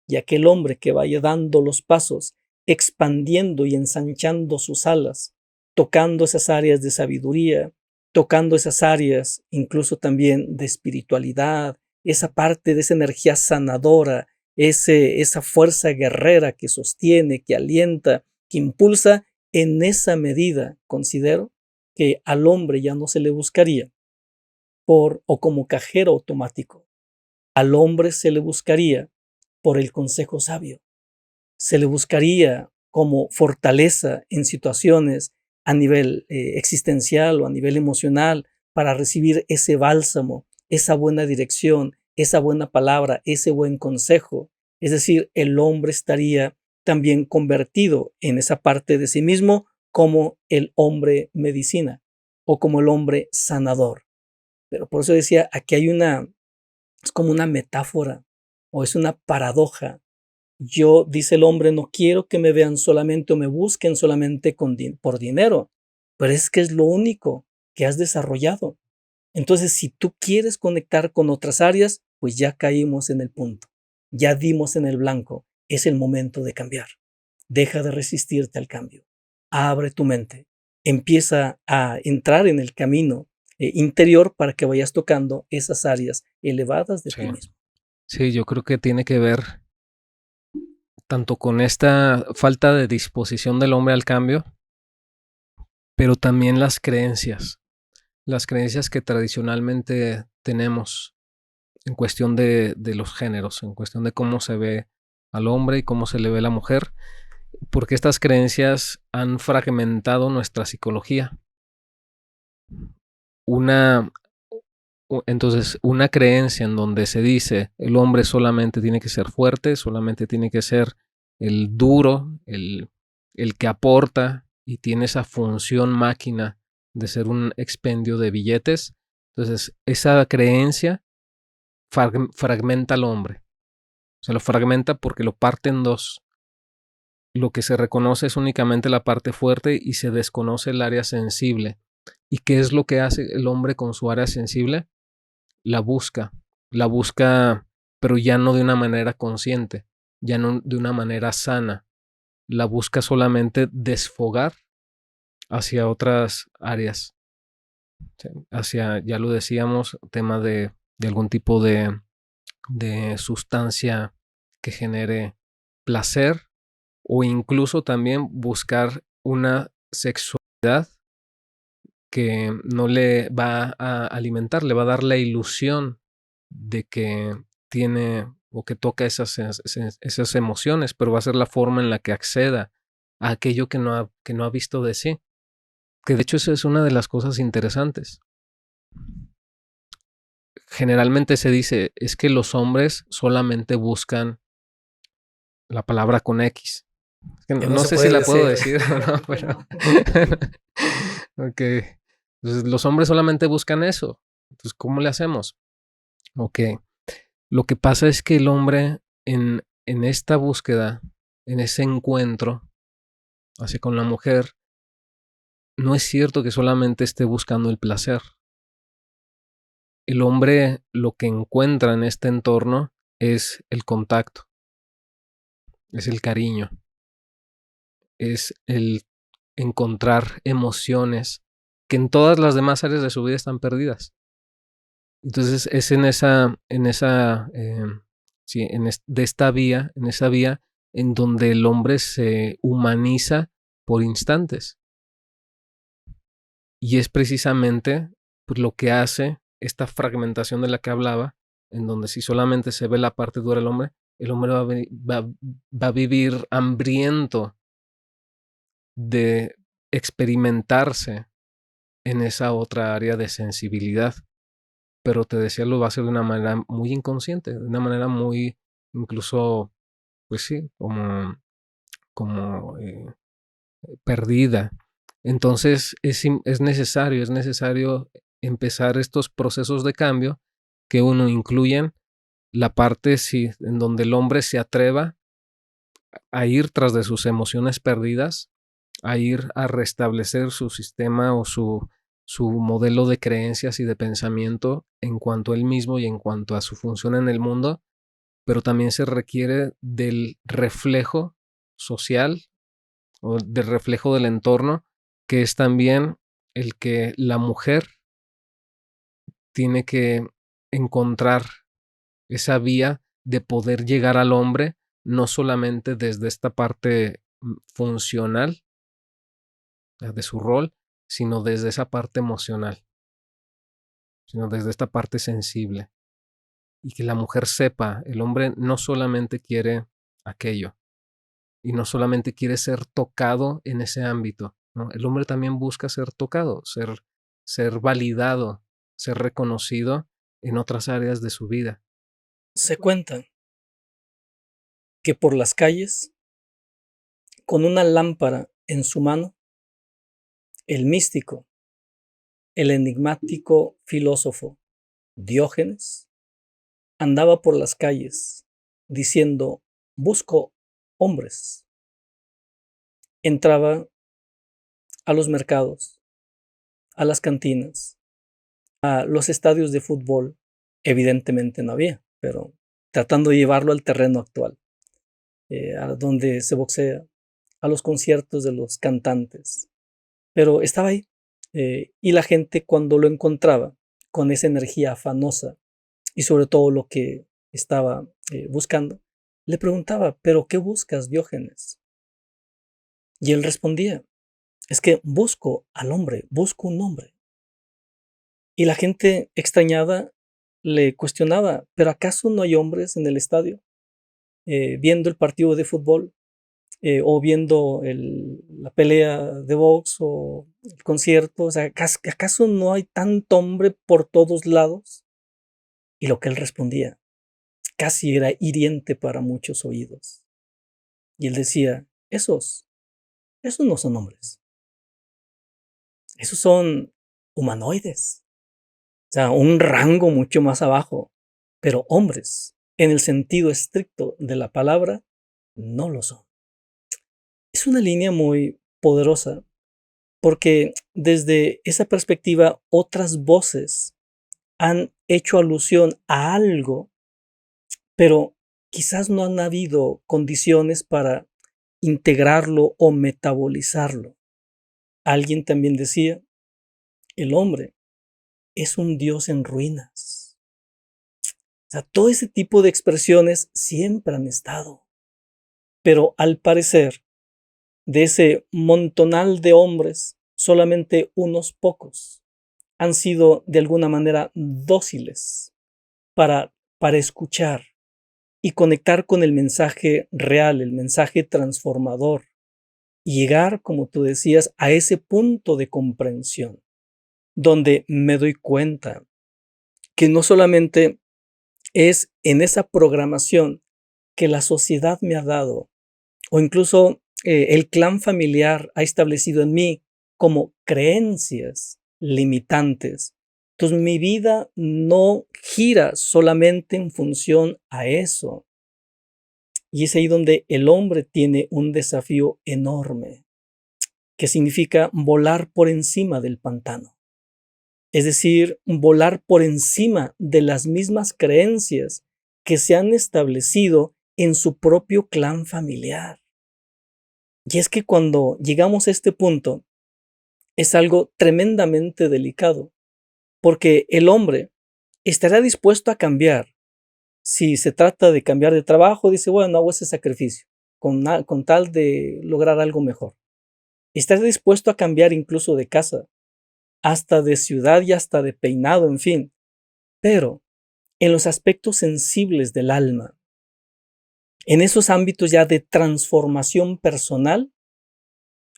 Y aquel hombre que vaya dando los pasos, expandiendo y ensanchando sus alas, tocando esas áreas de sabiduría, tocando esas áreas incluso también de espiritualidad, esa parte de esa energía sanadora, esa fuerza guerrera que sostiene, que alienta, que impulsa. En esa medida considero que al hombre ya no se le buscaría o como cajero automático. Al hombre se le buscaría por el consejo sabio. Se le buscaría como fortaleza en situaciones a nivel existencial o a nivel emocional para recibir ese bálsamo, esa buena dirección, esa buena palabra, ese buen consejo. Es decir, el hombre estaría también convertido en esa parte de sí mismo como el hombre medicina o como el hombre sanador. Pero por eso decía, aquí hay es como una metáfora o es una paradoja. Yo, dice el hombre, no quiero que me vean solamente o me busquen solamente por dinero, pero es que es lo único que has desarrollado. Entonces, si tú quieres conectar con otras áreas, pues ya caímos en el punto, ya dimos en el blanco. Es el momento de cambiar. Deja de resistirte al cambio. Abre tu mente. Empieza a entrar en el camino interior para que vayas tocando esas áreas elevadas de ti Sí. mismo. Sí, yo creo que tiene que ver tanto con esta falta de disposición del hombre al cambio, pero también las creencias que tradicionalmente tenemos en cuestión de los géneros, en cuestión de cómo se ve al hombre y cómo se le ve a la mujer, porque estas creencias han fragmentado nuestra psicología. Entonces, una creencia en donde se dice el hombre solamente tiene que ser fuerte, solamente tiene que ser el duro, el que aporta y tiene esa función máquina de ser un expendio de billetes. Entonces, esa creencia fragmenta al hombre. Se lo fragmenta porque lo parte en dos. Lo que se reconoce es únicamente la parte fuerte y se desconoce el área sensible. ¿Y qué es lo que hace el hombre con su área sensible? La busca, pero ya no de una manera consciente, ya no de una manera sana. La busca solamente desfogar hacia otras áreas, hacia, ya lo decíamos, tema de algún tipo de sustancia que genere placer o incluso también buscar una sexualidad que no le va a alimentar, le va a dar la ilusión de que tiene o que toca esas emociones, pero va a ser la forma en la que acceda a aquello que no ha visto de sí. Que de hecho esa es una de las cosas interesantes. Generalmente se dice, es que los hombres solamente buscan la palabra con X. Es que Que no no se sé si puede la puedo decir. decir o no, pero... ok. Entonces, los hombres solamente buscan eso. Entonces, ¿cómo le hacemos? Ok. Lo que pasa es que el hombre en esta búsqueda, en ese encuentro hacia con la mujer, no es cierto que solamente esté buscando el placer. El hombre lo que encuentra en este entorno es el contacto, es el cariño, es el encontrar emociones que en todas las demás áreas de su vida están perdidas. Entonces es sí, de esta vía, en esa vía en donde el hombre se humaniza por instantes. Y es precisamente pues, lo que hace esta fragmentación de la que hablaba, en donde si solamente se ve la parte dura del hombre, el hombre va a vivir hambriento de experimentarse en esa otra área de sensibilidad. Pero te decía, lo va a hacer de una manera muy inconsciente, de una manera muy, incluso, pues sí, como perdida. Entonces es necesario empezar estos procesos de cambio que uno incluyen la parte sí, en donde el hombre se atreva a ir tras de sus emociones perdidas, a ir a restablecer su sistema o su modelo de creencias y de pensamiento en cuanto a él mismo y en cuanto a su función en el mundo, pero también se requiere del reflejo social o del reflejo del entorno, que es también el que la mujer tiene que encontrar esa vía de poder llegar al hombre, no solamente desde esta parte funcional de su rol, sino desde esa parte emocional, sino desde esta parte sensible. Y que la mujer sepa, el hombre no solamente quiere aquello, y no solamente quiere ser tocado en ese ámbito, ¿no? El hombre también busca ser tocado, ser validado, ser reconocido en otras áreas de su vida. Se cuenta que por las calles, con una lámpara en su mano, el místico, el enigmático filósofo Diógenes andaba por las calles diciendo: busco hombres. Entraba a los mercados, a las cantinas, a los estadios de fútbol. Evidentemente no había, pero tratando de llevarlo al terreno actual, a donde se boxea, a los conciertos de los cantantes. Pero estaba ahí, y la gente, cuando lo encontraba con esa energía afanosa y sobre todo lo que estaba buscando, le preguntaba: ¿pero qué buscas, Diógenes? Y él respondía: es que busco al hombre, busco un hombre. Y la gente extrañada le cuestionaba: ¿pero acaso no hay hombres en el estadio viendo el partido de fútbol o viendo la pelea de box o el concierto? O sea, ¿acaso no hay tanto hombre por todos lados? Y lo que él respondía casi era hiriente para muchos oídos. Y él decía: esos no son hombres, esos son humanoides. O sea, un rango mucho más abajo. Pero hombres, en el sentido estricto de la palabra, no lo son. Es una línea muy poderosa porque desde esa perspectiva otras voces han hecho alusión a algo, pero quizás no han habido condiciones para integrarlo o metabolizarlo. Alguien también decía: el hombre es un dios en ruinas. O sea, todo ese tipo de expresiones siempre han estado, pero al parecer, de ese montonal de hombres, solamente unos pocos han sido de alguna manera dóciles para escuchar y conectar con el mensaje real, el mensaje transformador, y llegar, como tú decías, a ese punto de comprensión, donde me doy cuenta que no solamente es en esa programación que la sociedad me ha dado, o incluso el clan familiar ha establecido en mí como creencias limitantes. Entonces mi vida no gira solamente en función a eso. Y es ahí donde el hombre tiene un desafío enorme, que significa volar por encima del pantano. Es decir, volar por encima de las mismas creencias que se han establecido en su propio clan familiar. Y es que cuando llegamos a este punto, es algo tremendamente delicado, porque el hombre estará dispuesto a cambiar. Si se trata de cambiar de trabajo, dice: bueno, hago ese sacrificio con tal de lograr algo mejor. Estará dispuesto a cambiar incluso de casa, hasta de ciudad y hasta de peinado, en fin. Pero en los aspectos sensibles del alma, en esos ámbitos ya de transformación personal,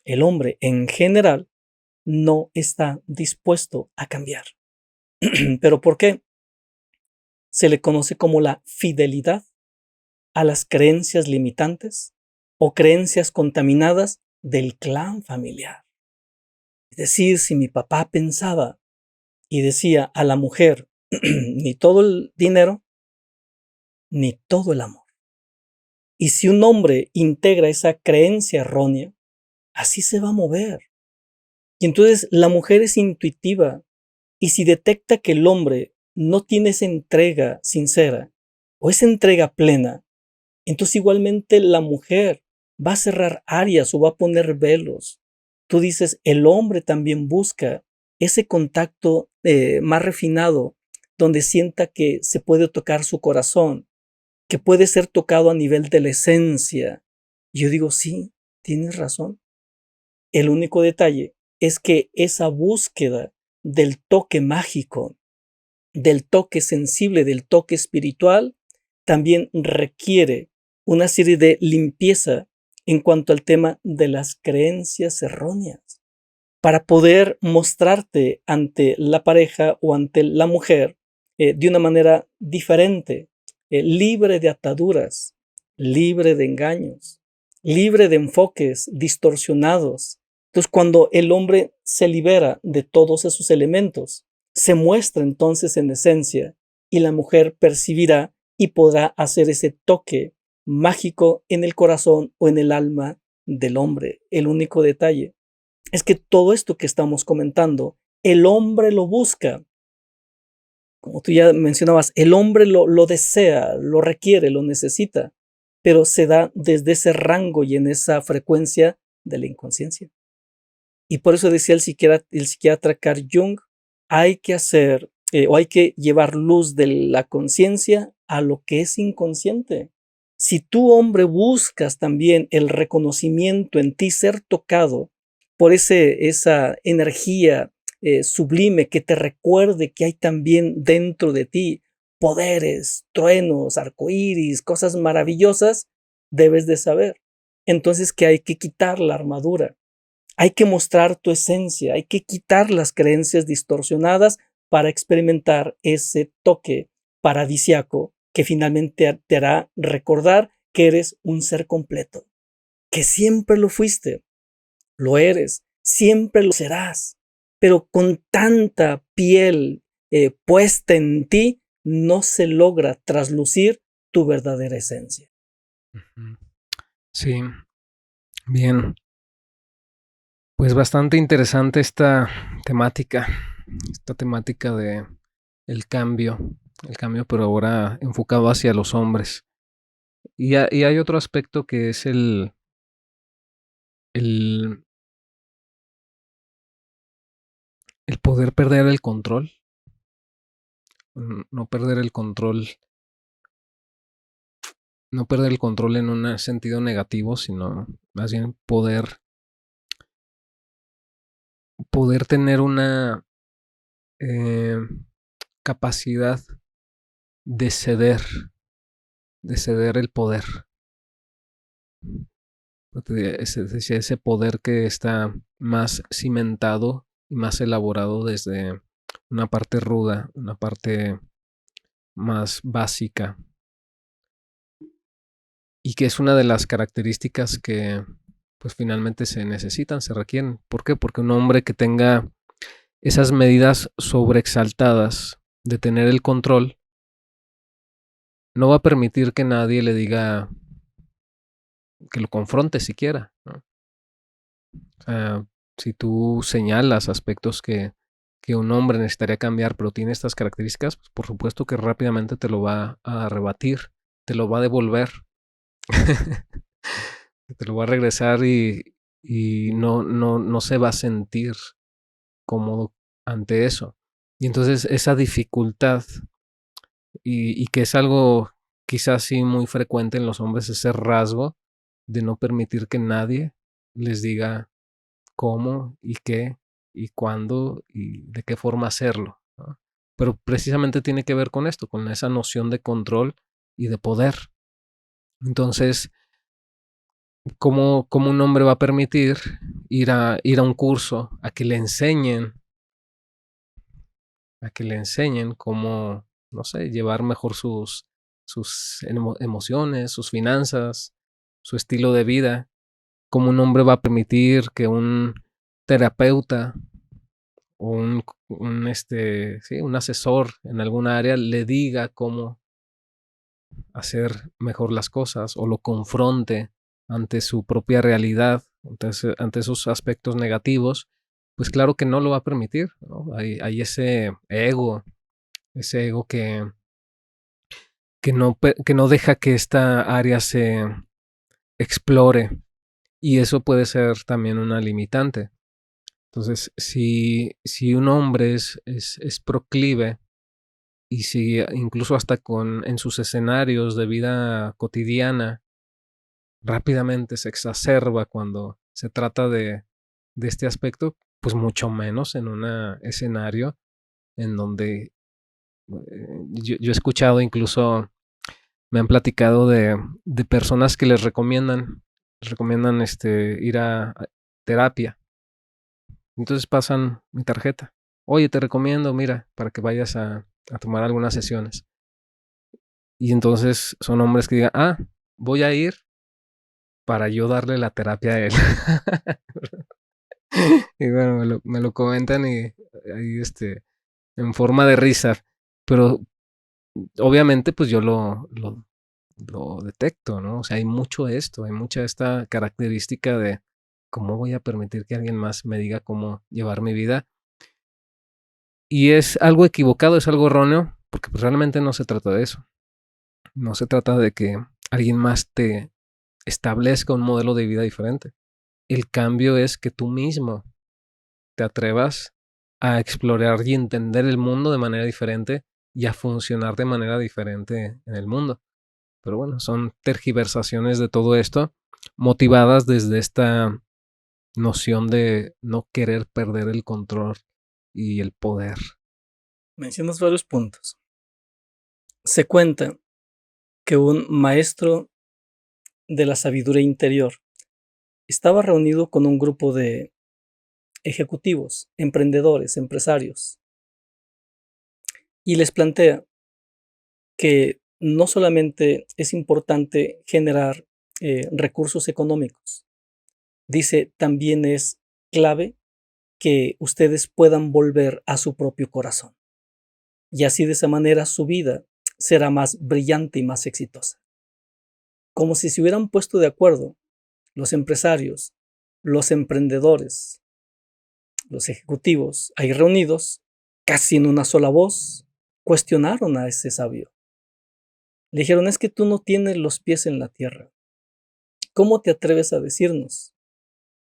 el hombre en general no está dispuesto a cambiar. ¿Pero por qué? Se le conoce como la fidelidad a las creencias limitantes o creencias contaminadas del clan familiar. Es decir, si mi papá pensaba y decía a la mujer: ni todo el dinero, ni todo el amor. Y si un hombre integra esa creencia errónea, así se va a mover. Y entonces la mujer es intuitiva, y si detecta que el hombre no tiene esa entrega sincera o esa entrega plena, entonces igualmente la mujer va a cerrar áreas o va a poner velos. Tú dices, el hombre también busca ese contacto más refinado, donde sienta que se puede tocar su corazón, que puede ser tocado a nivel de la esencia. Y yo digo, sí, tienes razón. El único detalle es que esa búsqueda del toque mágico, del toque sensible, del toque espiritual, también requiere una serie de limpieza en cuanto al tema de las creencias erróneas, para poder mostrarte ante la pareja o ante la mujer de una manera diferente, libre de ataduras, libre de engaños, libre de enfoques distorsionados. Entonces, cuando el hombre se libera de todos esos elementos, se muestra entonces en esencia y la mujer percibirá y podrá hacer ese toque mágico en el corazón o en el alma del hombre. El único detalle es que todo esto que estamos comentando, el hombre lo busca. Como tú ya mencionabas, el hombre lo desea, lo requiere, lo necesita, pero se da desde ese rango y en esa frecuencia de la inconsciencia. Y por eso decía el psiquiatra Carl Jung, hay que hacer o hay que llevar luz de la conciencia a lo que es inconsciente. Si tú, hombre, buscas también el reconocimiento en ti, ser tocado por esa energía sublime que te recuerde que hay también dentro de ti poderes, truenos, arcoíris, cosas maravillosas, debes de saber. Entonces que hay que quitar la armadura. Hay que mostrar tu esencia, hay que quitar las creencias distorsionadas para experimentar ese toque paradisiaco que finalmente te hará recordar que eres un ser completo, que siempre lo fuiste, lo eres, siempre lo serás, pero con tanta piel puesta en ti, no se logra traslucir tu verdadera esencia. Sí, bien. Pues bastante interesante esta temática de el cambio, pero ahora enfocado hacia los hombres. Y hay otro aspecto que es el poder perder el control, no perder el control, no perder el control en un sentido negativo, sino más bien poder tener una capacidad de ceder el poder. Ese poder que está más cimentado y más elaborado desde una parte ruda, una parte más básica, y que es una de las características que pues finalmente se necesitan, se requieren. ¿Por qué? Porque un hombre que tenga esas medidas sobreexaltadas de tener el control no va a permitir que nadie le diga, que lo confronte siquiera, ¿no? Si tú señalas aspectos que un hombre necesitaría cambiar, pero tiene estas características, pues por supuesto que rápidamente te lo va a rebatir, te lo va a devolver, te lo va a regresar y no se va a sentir cómodo ante eso. Y entonces esa dificultad, y que es algo quizás sí muy frecuente en los hombres, ese rasgo de no permitir que nadie les diga cómo y qué y cuándo y de qué forma hacerlo, ¿no? Pero precisamente tiene que ver con esto, con esa noción de control y de poder. Entonces, ¿cómo un hombre va a permitir ir a un curso a que le enseñen cómo, no sé, llevar mejor sus emociones, sus finanzas, su estilo de vida? ¿Cómo un hombre va a permitir que un terapeuta o un asesor en alguna área le diga cómo hacer mejor las cosas, o lo confronte ante su propia realidad, ante esos aspectos negativos? Pues claro que no lo va a permitir, ¿no? Hay ese ego que no deja que esta área se explore, y eso puede ser también una limitante. Entonces, si un hombre es proclive Y si incluso hasta en sus escenarios de vida cotidiana rápidamente se exacerba cuando se trata de este aspecto, pues mucho menos en un escenario en donde yo he escuchado, incluso me han platicado de personas que les recomiendan ir a terapia. Entonces pasan mi tarjeta. Oye, te recomiendo, mira, para que vayas a tomar algunas sesiones. Y entonces son hombres que digan, voy a ir para yo darle la terapia a él. Y bueno, me lo comentan y ahí en forma de risa. Pero obviamente pues yo lo detecto, ¿no? O sea, hay mucho de esto, hay mucha esta característica de cómo voy a permitir que alguien más me diga cómo llevar mi vida. Y es algo equivocado, es algo erróneo, porque pues realmente no se trata de eso. No se trata de que alguien más te establezca un modelo de vida diferente. El cambio es que tú mismo te atrevas a explorar y entender el mundo de manera diferente y a funcionar de manera diferente en el mundo. Pero bueno, son tergiversaciones de todo esto, motivadas desde esta noción de no querer perder el control y el poder. Mencionas varios puntos. Se cuenta que un maestro de la sabiduría interior estaba reunido con un grupo de ejecutivos, emprendedores, empresarios, y les plantea que no solamente es importante generar recursos económicos, dice, también es clave que ustedes puedan volver a su propio corazón. Y así de esa manera su vida será más brillante y más exitosa. Como si se hubieran puesto de acuerdo los empresarios, los emprendedores, los ejecutivos ahí reunidos, casi en una sola voz, cuestionaron a ese sabio. Le dijeron, es que tú no tienes los pies en la tierra. ¿Cómo te atreves a decirnos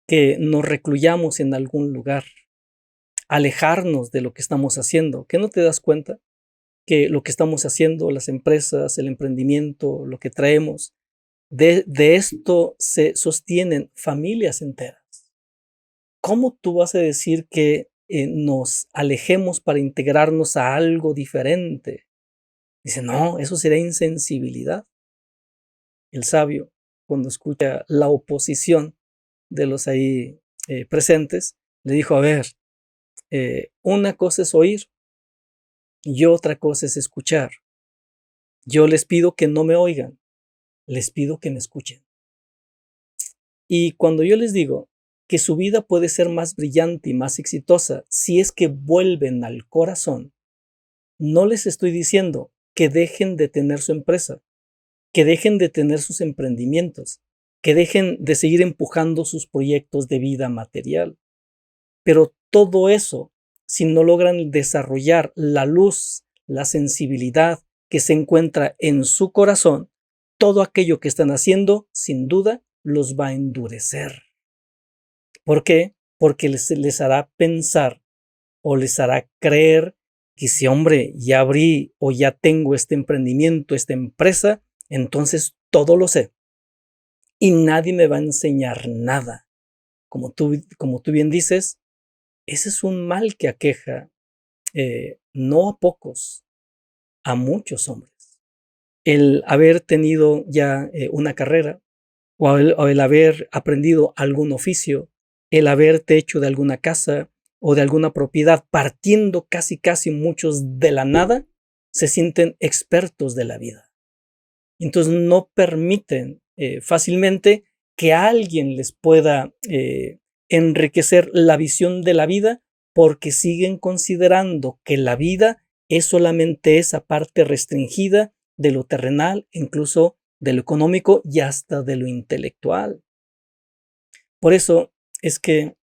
que nos recluyamos en algún lugar, alejarnos de lo que estamos haciendo? ¿Que no te das cuenta que lo que estamos haciendo, las empresas, el emprendimiento, lo que traemos, de esto se sostienen familias enteras? ¿Cómo tú vas a decir que nos alejemos para integrarnos a algo diferente? Dice, no, eso sería insensibilidad. El sabio, cuando escucha la oposición de los ahí presentes, le dijo, a ver, una cosa es oír y otra cosa es escuchar. Yo les pido que no me oigan, les pido que me escuchen. Y cuando yo les digo que su vida puede ser más brillante y más exitosa si es que vuelven al corazón, no les estoy diciendo que dejen de tener su empresa, que dejen de tener sus emprendimientos, que dejen de seguir empujando sus proyectos de vida material. Pero todo eso, si no logran desarrollar la luz, la sensibilidad que se encuentra en su corazón, todo aquello que están haciendo, sin duda, los va a endurecer. ¿Por qué? Porque les hará pensar o les hará creer que si, hombre, ya abrí o ya tengo este emprendimiento, esta empresa, entonces todo lo sé y nadie me va a enseñar nada. Como tú bien dices, ese es un mal que aqueja no a pocos, a muchos hombres. El haber tenido ya una carrera o el haber aprendido algún oficio, el haberte hecho de alguna casa o de alguna propiedad, partiendo casi muchos de la nada, se sienten expertos de la vida. Entonces no permiten fácilmente que alguien les pueda enriquecer la visión de la vida, porque siguen considerando que la vida es solamente esa parte restringida de lo terrenal, incluso de lo económico y hasta de lo intelectual. Por eso es que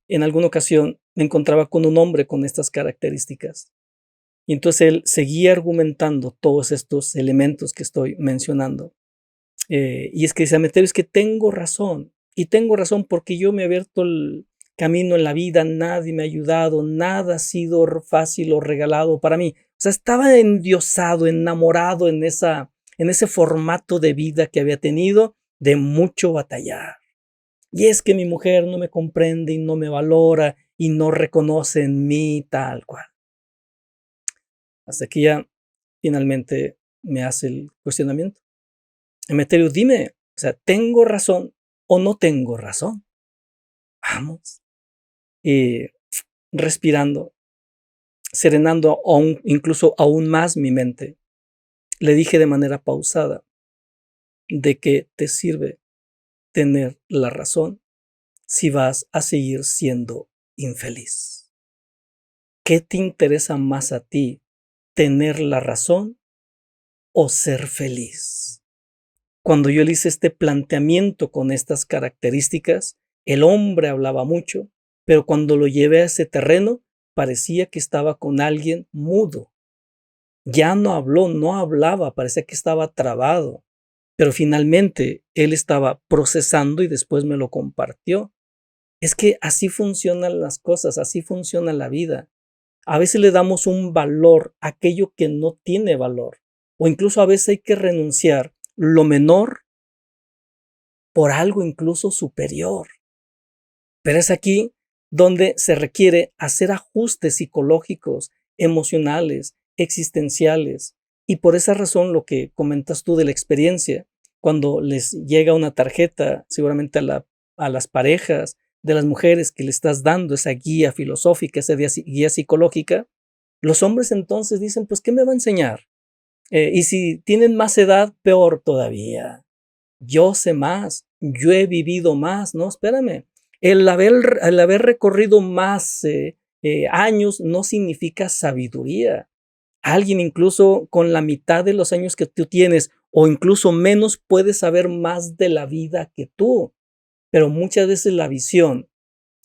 en alguna ocasión me encontraba con un hombre con estas características. Y entonces él seguía argumentando todos estos elementos que estoy mencionando. Y es que dice, Emeterio, es que tengo razón. Y tengo razón porque yo me he abierto el camino en la vida, nadie me ha ayudado, nada ha sido fácil o regalado para mí. O sea, estaba endiosado, enamorado en ese formato de vida que había tenido de mucho batallar. Y es que mi mujer no me comprende y no me valora y no reconoce en mí tal cual. Hasta que ya finalmente me hace el cuestionamiento. Emeterio, dime, o sea, ¿tengo razón o no tengo razón? Vamos. Y respirando, serenando incluso aún más mi mente, le dije de manera pausada, ¿de qué te sirve tener la razón si vas a seguir siendo infeliz? ¿Qué te interesa más a ti, tener la razón o ser feliz? Cuando yo le hice este planteamiento con estas características, el hombre hablaba mucho, pero cuando lo llevé a ese terreno, parecía que estaba con alguien mudo. Ya no habló, no hablaba, parecía que estaba trabado, pero finalmente él estaba procesando y después me lo compartió. Es que así funcionan las cosas, así funciona la vida. A veces le damos un valor a aquello que no tiene valor, o incluso a veces hay que renunciar lo menor por algo incluso superior. Pero es aquí donde se requiere hacer ajustes psicológicos, emocionales, existenciales. Y por esa razón lo que comentas tú de la experiencia, cuando les llega una tarjeta, seguramente a las parejas de las mujeres que le estás dando esa guía filosófica, esa guía psicológica, los hombres entonces dicen, pues, ¿qué me va a enseñar? Y si tienen más edad, peor todavía. Yo sé más, yo he vivido más, no, espérame. El haber recorrido más años no significa sabiduría. Alguien incluso con la mitad de los años que tú tienes o incluso menos puede saber más de la vida que tú. Pero muchas veces la visión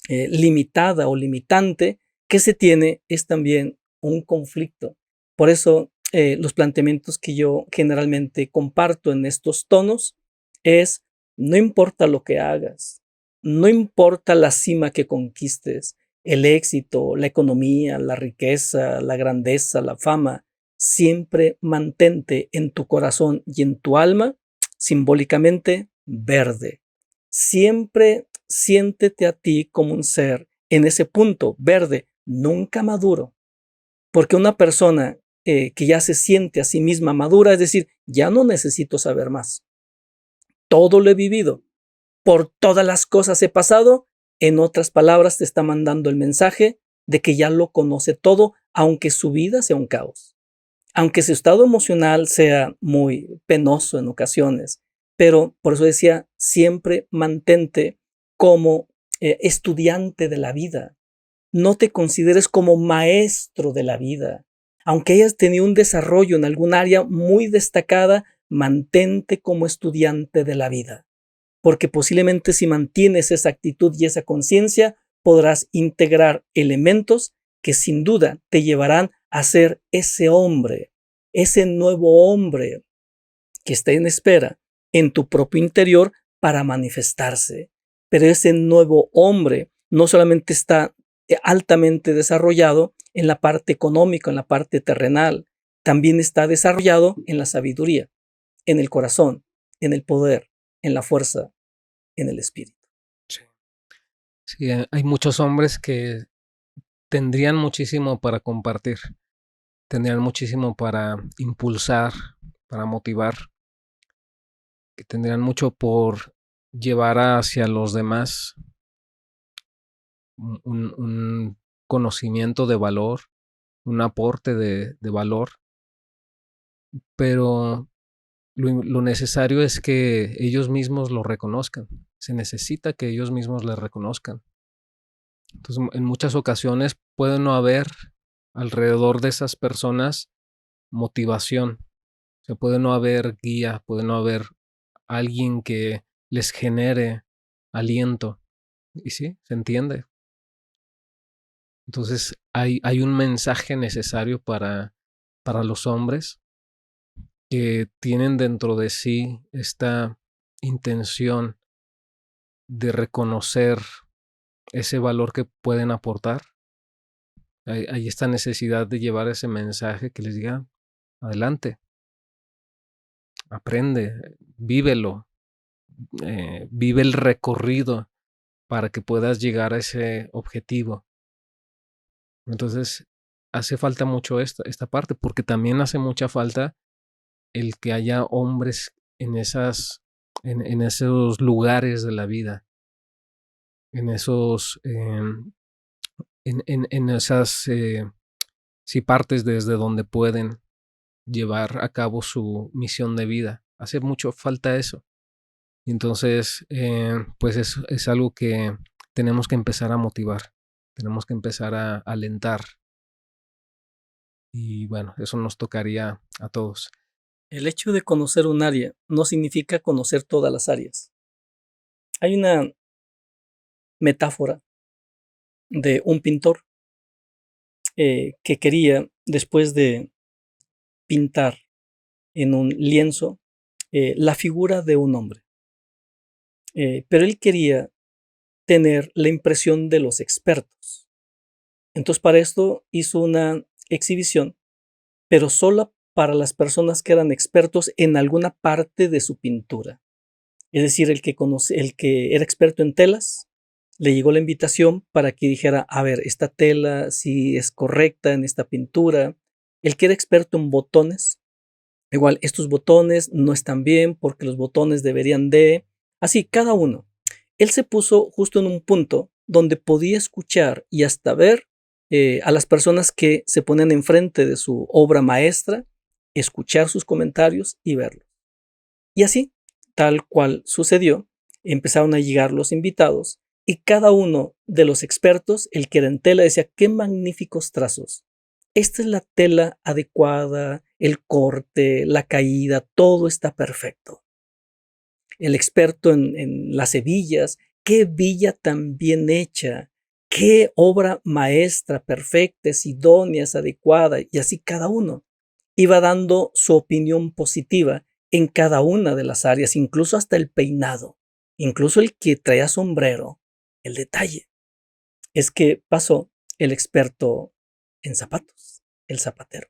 limitada o limitante que se tiene es también un conflicto. Por eso los planteamientos que yo generalmente comparto en estos tonos es, no importa lo que hagas, no importa la cima que conquistes, el éxito, la economía, la riqueza, la grandeza, la fama, siempre mantente en tu corazón y en tu alma simbólicamente verde. Siempre siéntete a ti como un ser en ese punto verde, nunca maduro, porque una persona que ya se siente a sí misma madura, es decir, ya no necesito saber más. Todo lo he vivido, por todas las cosas he pasado. En otras palabras, te está mandando el mensaje de que ya lo conoce todo, aunque su vida sea un caos, aunque su estado emocional sea muy penoso en ocasiones. Pero por eso decía, siempre mantente como estudiante de la vida. No te consideres como maestro de la vida. Aunque hayas tenido un desarrollo en algún área muy destacada, mantente como estudiante de la vida. Porque posiblemente si mantienes esa actitud y esa conciencia, podrás integrar elementos que sin duda te llevarán a ser ese hombre, ese nuevo hombre que está en espera en tu propio interior para manifestarse. Pero ese nuevo hombre no solamente está altamente desarrollado en la parte económica, en la parte terrenal, también está desarrollado en la sabiduría, en el corazón, en el poder, en la fuerza, en el espíritu. Sí. Sí, hay muchos hombres que tendrían muchísimo para compartir, tendrían muchísimo para impulsar, para motivar, que tendrían mucho por llevar hacia los demás un conocimiento de valor, un aporte de valor, pero lo necesario es que ellos mismos lo reconozcan. Se necesita que ellos mismos le reconozcan. Entonces, en muchas ocasiones puede no haber alrededor de esas personas motivación. O sea, puede no haber guía, puede no haber alguien que les genere aliento. Y sí, se entiende. Entonces, hay un mensaje necesario para los hombres que tienen dentro de sí esta intención de reconocer ese valor que pueden aportar. hay esta necesidad de llevar ese mensaje que les diga, adelante, aprende, vívelo, vive el recorrido para que puedas llegar a ese objetivo. Entonces, hace falta mucho esta parte, porque también hace mucha falta el que haya hombres en esos lugares de la vida, en esos, en esas sí, partes desde donde pueden llevar a cabo su misión de vida. Hace mucho falta eso. Y entonces, pues es algo que tenemos que empezar a motivar, tenemos que empezar a alentar. Y bueno, eso nos tocaría a todos. El hecho de conocer un área no significa conocer todas las áreas. Hay una metáfora de un pintor que quería, después de pintar en un lienzo la figura de un hombre, pero él quería tener la impresión de los expertos. Entonces, para esto hizo una exhibición, pero solo para las personas que eran expertos en alguna parte de su pintura. Es decir, el que era experto en telas, le llegó la invitación para que dijera, a ver, esta tela si es correcta en esta pintura. El que era experto en botones, igual, estos botones no están bien porque los botones deberían de... Así, cada uno. Él se puso justo en un punto donde podía escuchar y hasta ver a las personas que se ponían enfrente de su obra maestra, escuchar sus comentarios y verlos. Y así, tal cual sucedió, empezaron a llegar los invitados y cada uno de los expertos, el que era en tela, decía, qué magníficos trazos. Esta es la tela adecuada, el corte, la caída, todo está perfecto. El experto en las hebillas, qué villa tan bien hecha, qué obra maestra perfecta, es idónea, es adecuada, y así cada uno iba dando su opinión positiva en cada una de las áreas, incluso hasta el peinado, incluso el que traía sombrero. El detalle es que pasó el experto en zapatos, el zapatero.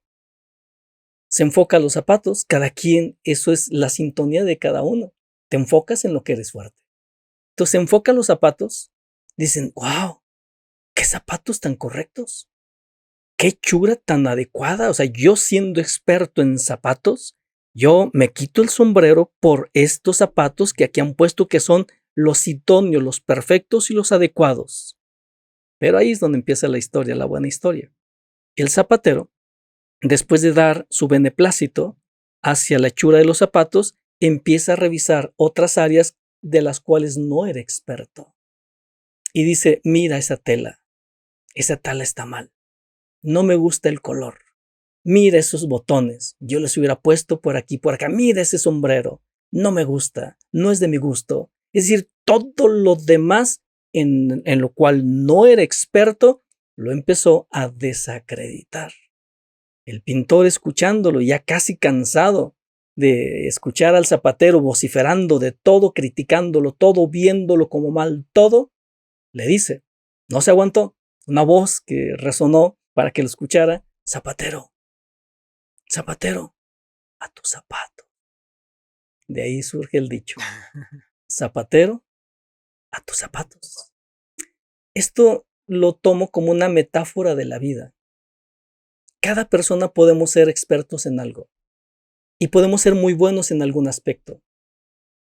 Se enfoca a los zapatos, cada quien, eso es la sintonía de cada uno. Te enfocas en lo que eres fuerte. Entonces se enfoca a los zapatos, dicen, wow, qué zapatos tan correctos, qué hechura tan adecuada. O sea, yo siendo experto en zapatos, yo me quito el sombrero por estos zapatos que aquí han puesto que son los idóneos, los perfectos y los adecuados. Pero ahí es donde empieza la historia, la buena historia. El zapatero, después de dar su beneplácito hacia la hechura de los zapatos, empieza a revisar otras áreas de las cuales no era experto. Y dice, mira esa tela está mal. No me gusta el color. Mira esos botones, yo les hubiera puesto por aquí, por acá. Mira ese sombrero, no me gusta, no es de mi gusto. Es decir, todo lo demás en lo cual no era experto, lo empezó a desacreditar. El pintor, escuchándolo, ya casi cansado de escuchar al zapatero vociferando de todo, criticándolo todo, viéndolo como mal todo, le dice, no se aguantó, una voz que resonó para que lo escuchara, zapatero, zapatero, a tu zapato. De ahí surge el dicho, zapatero, a tus zapatos. Esto lo tomo como una metáfora de la vida. Cada persona podemos ser expertos en algo y podemos ser muy buenos en algún aspecto,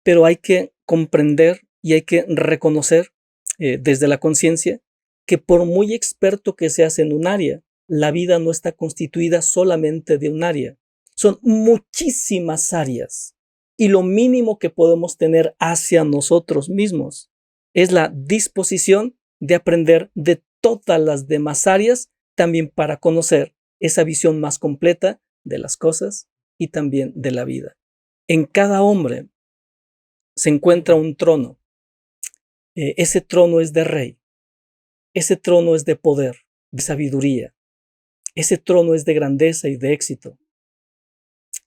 pero hay que comprender y hay que reconocer desde la conciencia que por muy experto que seas en un área, la vida no está constituida solamente de un área. Son muchísimas áreas y lo mínimo que podemos tener hacia nosotros mismos es la disposición de aprender de todas las demás áreas también para conocer esa visión más completa de las cosas y también de la vida. En cada hombre se encuentra un trono. Ese trono es de rey. Ese trono es de poder, de sabiduría. Ese trono es de grandeza y de éxito.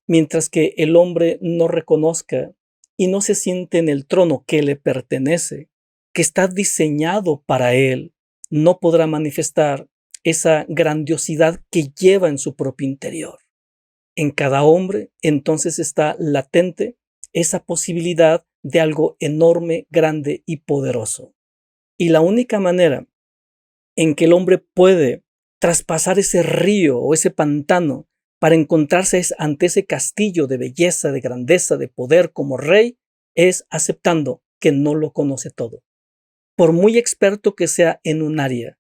Mientras que el hombre no reconozca y no se siente en el trono que le pertenece, que está diseñado para él, no podrá manifestar esa grandiosidad que lleva en su propio interior. En cada hombre, entonces, está latente esa posibilidad de algo enorme, grande y poderoso. Y la única manera en que el hombre puede traspasar ese río o ese pantano para encontrarse ante ese castillo de belleza, de grandeza, de poder como rey, es aceptando que no lo conoce todo. Por muy experto que sea en un área,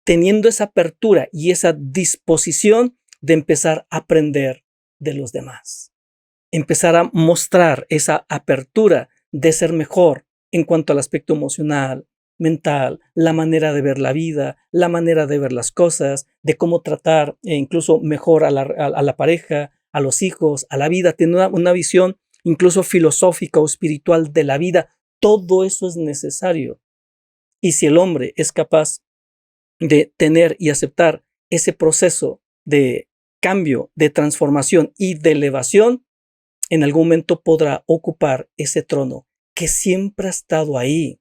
teniendo esa apertura y esa disposición de empezar a aprender de los demás. Empezar a mostrar esa apertura de ser mejor en cuanto al aspecto emocional, mental, la manera de ver la vida, la manera de ver las cosas, de cómo tratar incluso mejor a la pareja, a los hijos, a la vida, tener una visión incluso filosófica o espiritual de la vida. Todo eso es necesario. Y si el hombre es capaz de tener y aceptar ese proceso de cambio, de transformación y de elevación, en algún momento podrá ocupar ese trono que siempre ha estado ahí,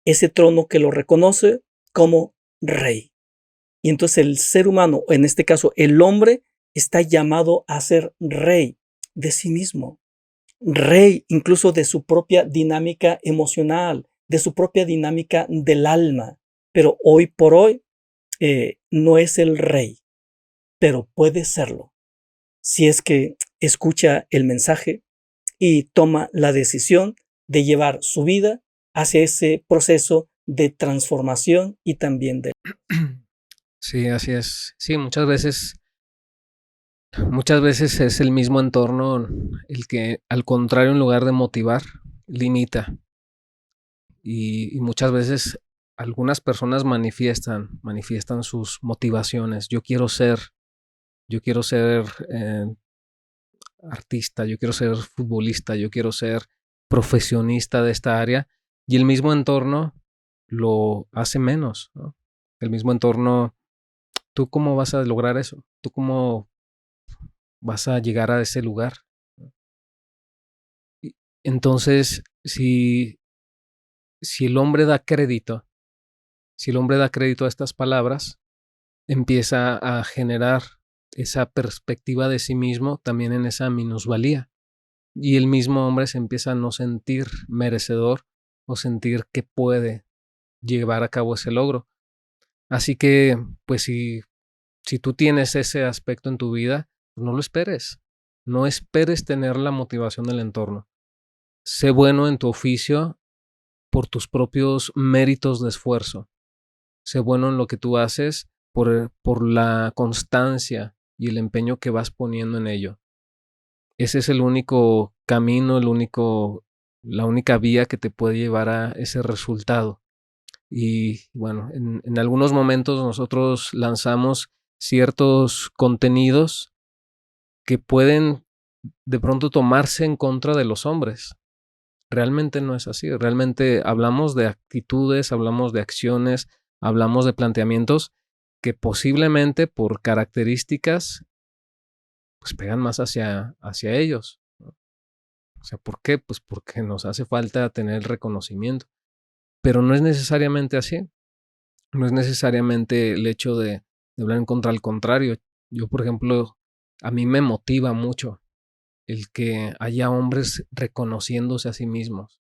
ese trono que lo reconoce como rey. Y entonces el ser humano, en este caso el hombre, está llamado a ser rey de sí mismo, rey incluso de su propia dinámica emocional, de su propia dinámica del alma. Pero hoy por hoy no es el rey, pero puede serlo si es que escucha el mensaje y toma la decisión de llevar su vida hacia ese proceso de transformación y también de... Sí, así es. Sí, muchas veces es el mismo entorno el que, al contrario, en lugar de motivar, limita. Y muchas veces algunas personas manifiestan sus motivaciones. Yo quiero ser artista, yo quiero ser futbolista, yo quiero ser profesionista de esta área, y el mismo entorno lo hace menos, ¿no? El mismo entorno, ¿tú cómo vas a lograr eso? ¿Tú cómo vas a llegar a ese lugar? Entonces, si el hombre da crédito, si el hombre da crédito a estas palabras, empieza a generar esa perspectiva de sí mismo también en esa minusvalía. Y el mismo hombre se empieza a no sentir merecedor o sentir que puede llevar a cabo ese logro. Así que, pues si tú tienes ese aspecto en tu vida, pues no lo esperes. No esperes tener la motivación del entorno. Sé bueno en tu oficio por tus propios méritos de esfuerzo. Sé bueno en lo que tú haces por la constancia y el empeño que vas poniendo en ello. Ese es el único camino, la única vía que te puede llevar a ese resultado. Y bueno, en algunos momentos nosotros lanzamos ciertos contenidos que pueden de pronto tomarse en contra de los hombres. Realmente no es así. Realmente hablamos de actitudes, hablamos de acciones, hablamos de planteamientos que posiblemente por características pues pegan más hacia ellos, ¿no? O sea, ¿por qué? Pues porque nos hace falta tener el reconocimiento. Pero no es necesariamente así. No es necesariamente el hecho de hablar en contra. Al contrario, yo, por ejemplo, a mí me motiva mucho el que haya hombres reconociéndose a sí mismos,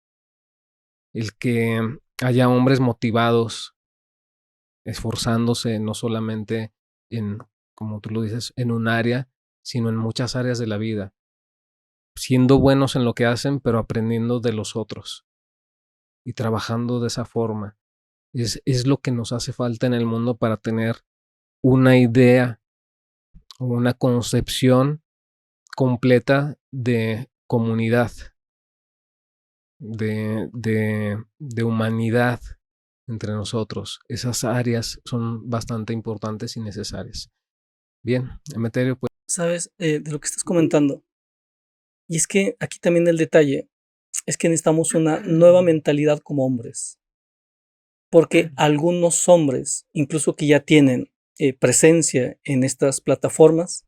el que haya hombres motivados, esforzándose no solamente en, como tú lo dices, en un área, sino en muchas áreas de la vida, siendo buenos en lo que hacen, pero aprendiendo de los otros y trabajando de esa forma. Es lo que nos hace falta en el mundo para tener una idea o una concepción completa de comunidad, de humanidad entre nosotros. Esas áreas son bastante importantes y necesarias. Bien, Emeterio, pues... ¿Sabes? De lo que estás comentando. Y es que aquí también el detalle es que necesitamos una nueva mentalidad como hombres. Porque algunos hombres, incluso que ya tienen presencia en estas plataformas,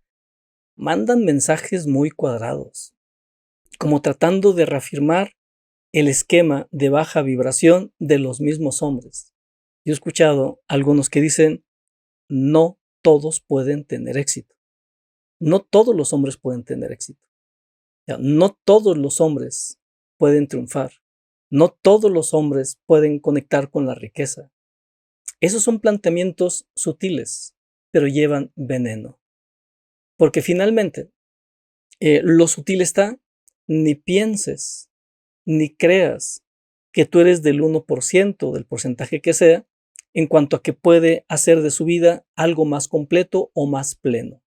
mandan mensajes muy cuadrados, como tratando de reafirmar el esquema de baja vibración de los mismos hombres. Yo he escuchado algunos que dicen, no todos pueden tener éxito. No todos los hombres pueden tener éxito. No todos los hombres pueden triunfar. No todos los hombres pueden conectar con la riqueza. Esos son planteamientos sutiles, pero llevan veneno. Porque finalmente, lo sutil está, ni pienses, ni creas que tú eres del 1%, del porcentaje que sea, en cuanto a que puede hacer de su vida algo más completo o más pleno.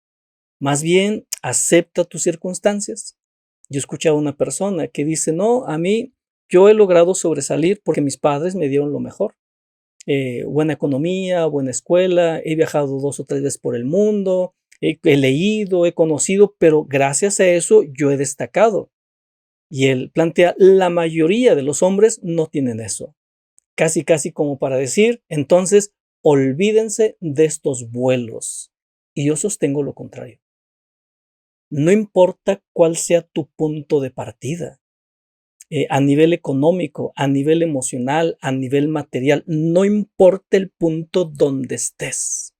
Más bien, acepta tus circunstancias. Yo escuchaba a una persona que dice, no, a mí yo he logrado sobresalir porque mis padres me dieron lo mejor. Buena economía, buena escuela, he viajado 2 o 3 veces por el mundo, he leído, he conocido, pero gracias a eso yo he destacado. Y él plantea, la mayoría de los hombres no tienen eso. Casi como para decir, entonces, olvídense de estos vuelos. Y yo sostengo lo contrario. No importa cuál sea tu punto de partida, a nivel económico, a nivel emocional, a nivel material, no importa el punto donde estés.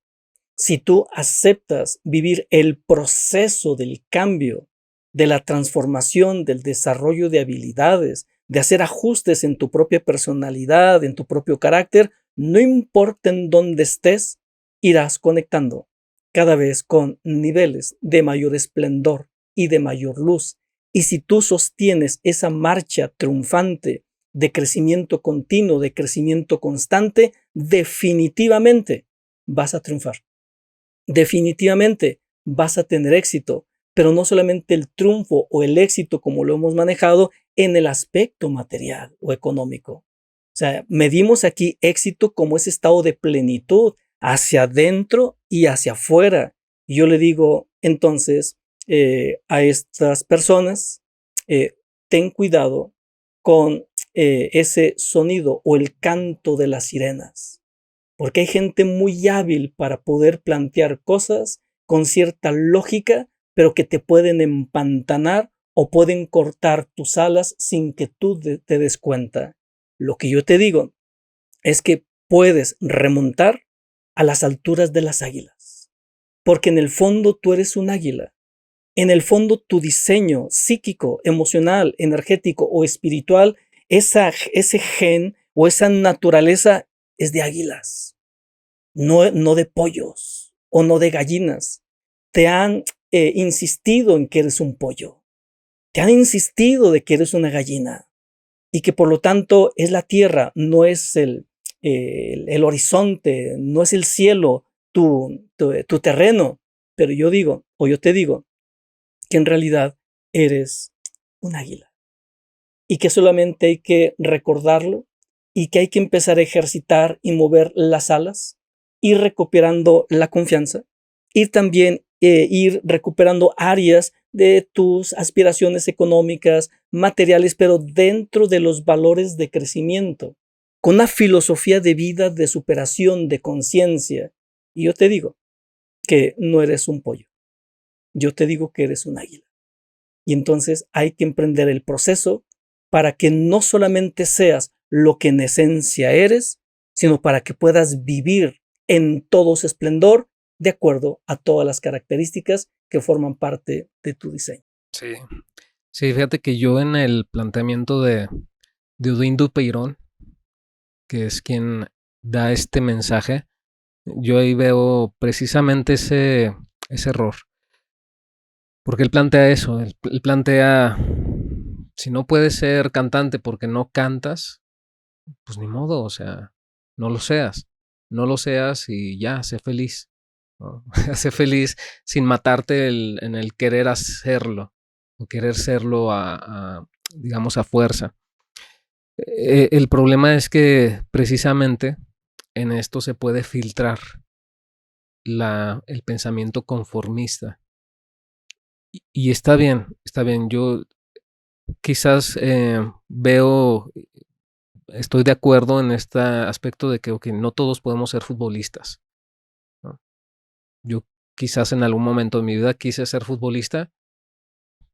Si tú aceptas vivir el proceso del cambio, de la transformación, del desarrollo de habilidades, de hacer ajustes en tu propia personalidad, en tu propio carácter, no importa en dónde estés, irás conectando cada vez con niveles de mayor esplendor y de mayor luz. Y si tú sostienes esa marcha triunfante de crecimiento continuo, de crecimiento constante, definitivamente vas a triunfar. Definitivamente vas a tener éxito, pero no solamente el triunfo o el éxito como lo hemos manejado en el aspecto material o económico. O sea, medimos aquí éxito como ese estado de plenitud hacia adentro y hacia afuera. Y yo le digo entonces a estas personas, ten cuidado con ese sonido o el canto de las sirenas. Porque hay gente muy hábil para poder plantear cosas con cierta lógica, pero que te pueden empantanar o pueden cortar tus alas sin que tú te des cuenta. Lo que yo te digo es que puedes remontar a las alturas de las águilas, porque en el fondo tú eres un águila. En el fondo tu diseño psíquico, emocional, energético o espiritual, ese gen o esa naturaleza es de águilas. No de pollos o no de gallinas. Te han insistido en que eres un pollo. Te han insistido de que eres una gallina y que por lo tanto es la tierra, no es el horizonte, no es el cielo, tu terreno. Pero yo te digo que en realidad eres un águila y que solamente hay que recordarlo y que hay que empezar a ejercitar y mover las alas, ir recuperando la confianza y también ir recuperando áreas de tus aspiraciones económicas, materiales, pero dentro de los valores de crecimiento, con una filosofía de vida, de superación, de conciencia. Y yo te digo que no eres un pollo, yo te digo que eres un águila. Y entonces hay que emprender el proceso para que no solamente seas lo que en esencia eres, sino para que puedas vivir en todo su esplendor de acuerdo a todas las características que forman parte de tu diseño. Sí, sí, fíjate que yo en el planteamiento de Odín Dupeirón, que es quien da este mensaje, yo ahí veo precisamente ese error. Porque él plantea eso, él plantea, si no puedes ser cantante porque no cantas, pues ni modo, o sea, no lo seas. No lo seas y ya, sé feliz, ¿no? Sé feliz sin matarte en el querer hacerlo, o querer serlo digamos, a fuerza. El problema es que precisamente en esto se puede filtrar el pensamiento conformista. Y está bien, está bien. Yo quizás estoy de acuerdo en este aspecto de que okay, no todos podemos ser futbolistas, ¿no? Yo quizás en algún momento de mi vida quise ser futbolista,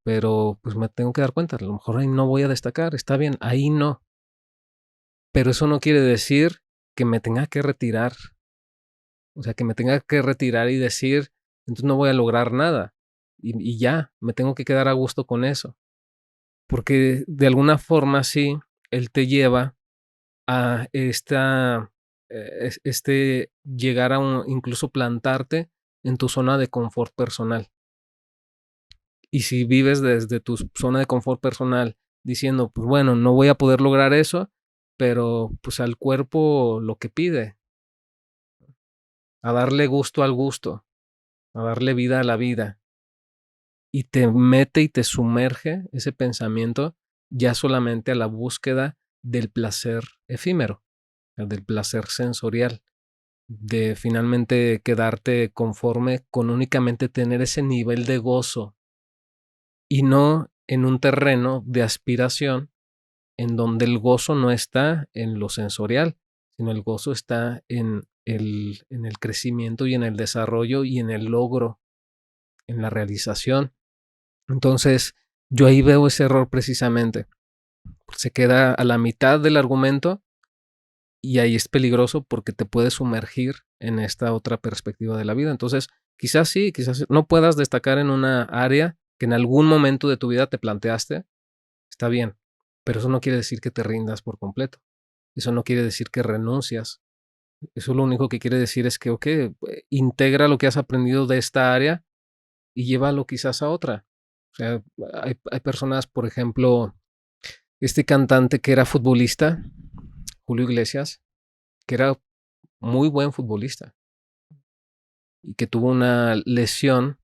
pero pues me tengo que dar cuenta, a lo mejor ahí no voy a destacar, está bien, ahí no. Pero eso no quiere decir que me tenga que retirar O sea, que me tenga que retirar y decir, entonces no voy a lograr nada. Y ya, me tengo que quedar a gusto con eso. Porque de alguna forma sí, él te lleva a llegar a incluso plantarte en tu zona de confort personal. Y si vives desde tu zona de confort personal diciendo, pues bueno, no voy a poder lograr eso, pero pues al cuerpo lo que pide, a darle gusto al gusto, a darle vida a la vida, y te mete y te sumerge ese pensamiento ya solamente a la búsqueda del placer efímero, del placer sensorial, de finalmente quedarte conforme con únicamente tener ese nivel de gozo y no en un terreno de aspiración en donde el gozo no está en lo sensorial, sino el gozo está en el crecimiento y en el desarrollo y en el logro, en la realización. Entonces, yo ahí veo ese error precisamente. Se queda a la mitad del argumento y ahí es peligroso porque te puedes sumergir en esta otra perspectiva de la vida. Entonces, quizás sí, quizás no puedas destacar en una área que en algún momento de tu vida te planteaste, está bien, pero eso no quiere decir que te rindas por completo. Eso no quiere decir que renuncias. Eso lo único que quiere decir es que, ok, integra lo que has aprendido de esta área y llévalo quizás a otra. O sea, hay personas, por ejemplo, este cantante que era futbolista, Julio Iglesias, que era muy buen futbolista y que tuvo una lesión.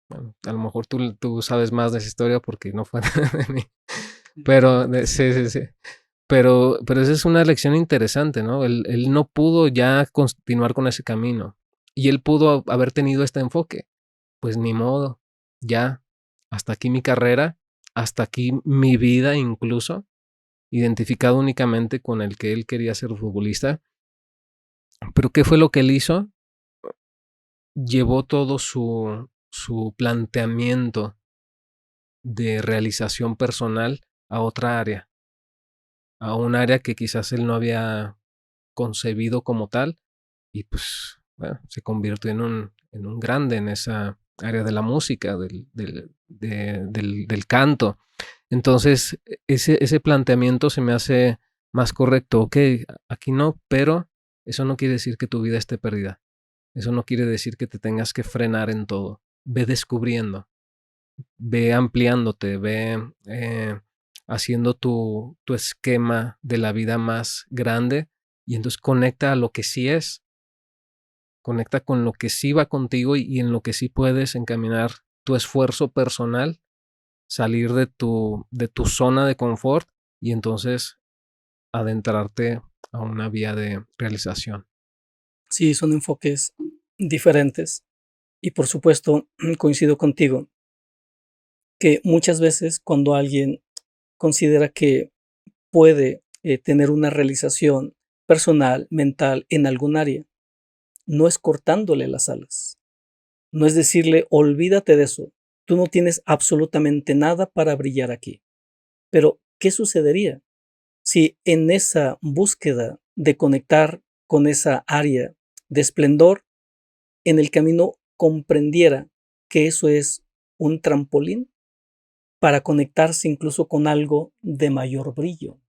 Bueno, a lo mejor tú sabes más de esa historia porque no fue de mí. Pero sí, sí, sí. Pero esa es una lección interesante, ¿no? Él no pudo ya continuar con ese camino. Y él pudo haber tenido este enfoque. Pues ni modo, ya, hasta aquí mi carrera, hasta aquí mi vida incluso, identificado únicamente con el que él quería ser futbolista. Pero ¿qué fue lo que él hizo? Llevó todo su planteamiento de realización personal a otra área, a un área que quizás él no había concebido como tal, y pues bueno, se convirtió en un grande en esa área de la música, del canto. Entonces, ese planteamiento se me hace más correcto. Ok, aquí no, pero eso no quiere decir que tu vida esté perdida. Eso no quiere decir que te tengas que frenar en todo. Ve descubriendo, ve ampliándote, ve haciendo tu esquema de la vida más grande y entonces conecta a lo que sí es, conecta con lo que sí va contigo y en lo que sí puedes encaminar tu esfuerzo personal, salir de tu zona de confort y entonces adentrarte a una vía de realización. Sí, son enfoques diferentes y por supuesto coincido contigo que muchas veces cuando alguien considera que puede tener una realización personal, mental en algún área, no es cortándole las alas, no es decirle, olvídate de eso, tú no tienes absolutamente nada para brillar aquí. Pero, ¿qué sucedería si en esa búsqueda de conectar con esa área de esplendor, en el camino comprendiera que eso es un trampolín para conectarse incluso con algo de mayor brillo?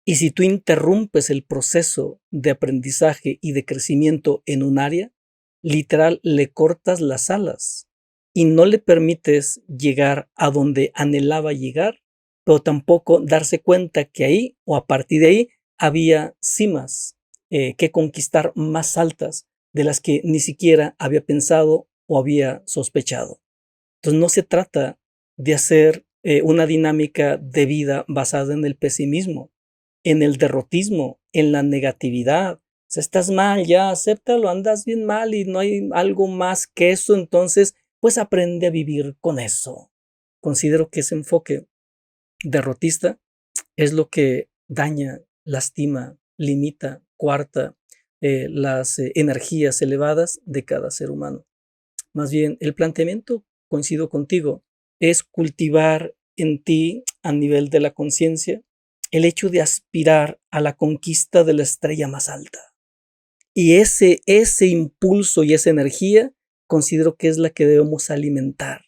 Y si tú interrumpes el proceso de aprendizaje y de crecimiento en un área, literal le cortas las alas y no le permites llegar a donde anhelaba llegar, pero tampoco darse cuenta que ahí o a partir de ahí había cimas que conquistar más altas de las que ni siquiera había pensado o había sospechado. Entonces no se trata de hacer una dinámica de vida basada en el pesimismo, en el derrotismo, en la negatividad. O sea, estás mal, ya acéptalo, andas bien mal y no hay algo más que eso, entonces pues aprende a vivir con eso. Considero que ese enfoque derrotista es lo que daña, lastima, limita, coarta las energías elevadas de cada ser humano. Más bien, el planteamiento, coincido contigo, es cultivar en ti, a nivel de la conciencia, el hecho de aspirar a la conquista de la estrella más alta. Y ese impulso y esa energía considero que es la que debemos alimentar,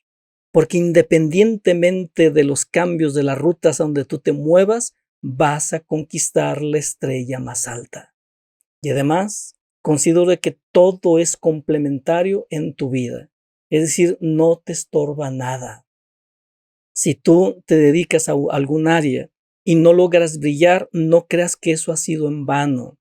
porque independientemente de los cambios de las rutas a donde tú te muevas, vas a conquistar la estrella más alta. Y además, considero que todo es complementario en tu vida, es decir, no te estorba nada. Si tú te dedicas a algún área y no logras brillar, no creas que eso ha sido en vano.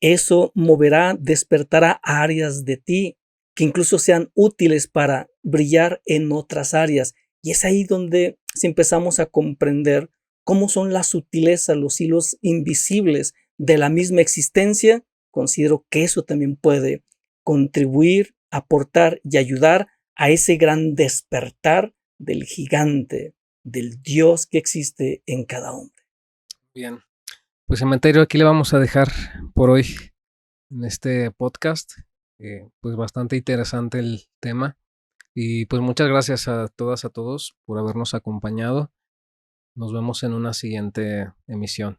Eso moverá, despertará áreas de ti que incluso sean útiles para brillar en otras áreas. Y es ahí donde si empezamos a comprender cómo son las sutilezas, los hilos invisibles de la misma existencia, considero que eso también puede contribuir, aportar y ayudar a ese gran despertar del gigante, del Dios que existe en cada hombre. Bien, pues Cementerio, aquí le vamos a dejar por hoy en este podcast. Pues bastante interesante el tema. Y pues muchas gracias a todas, a todos por habernos acompañado. Nos vemos en una siguiente emisión.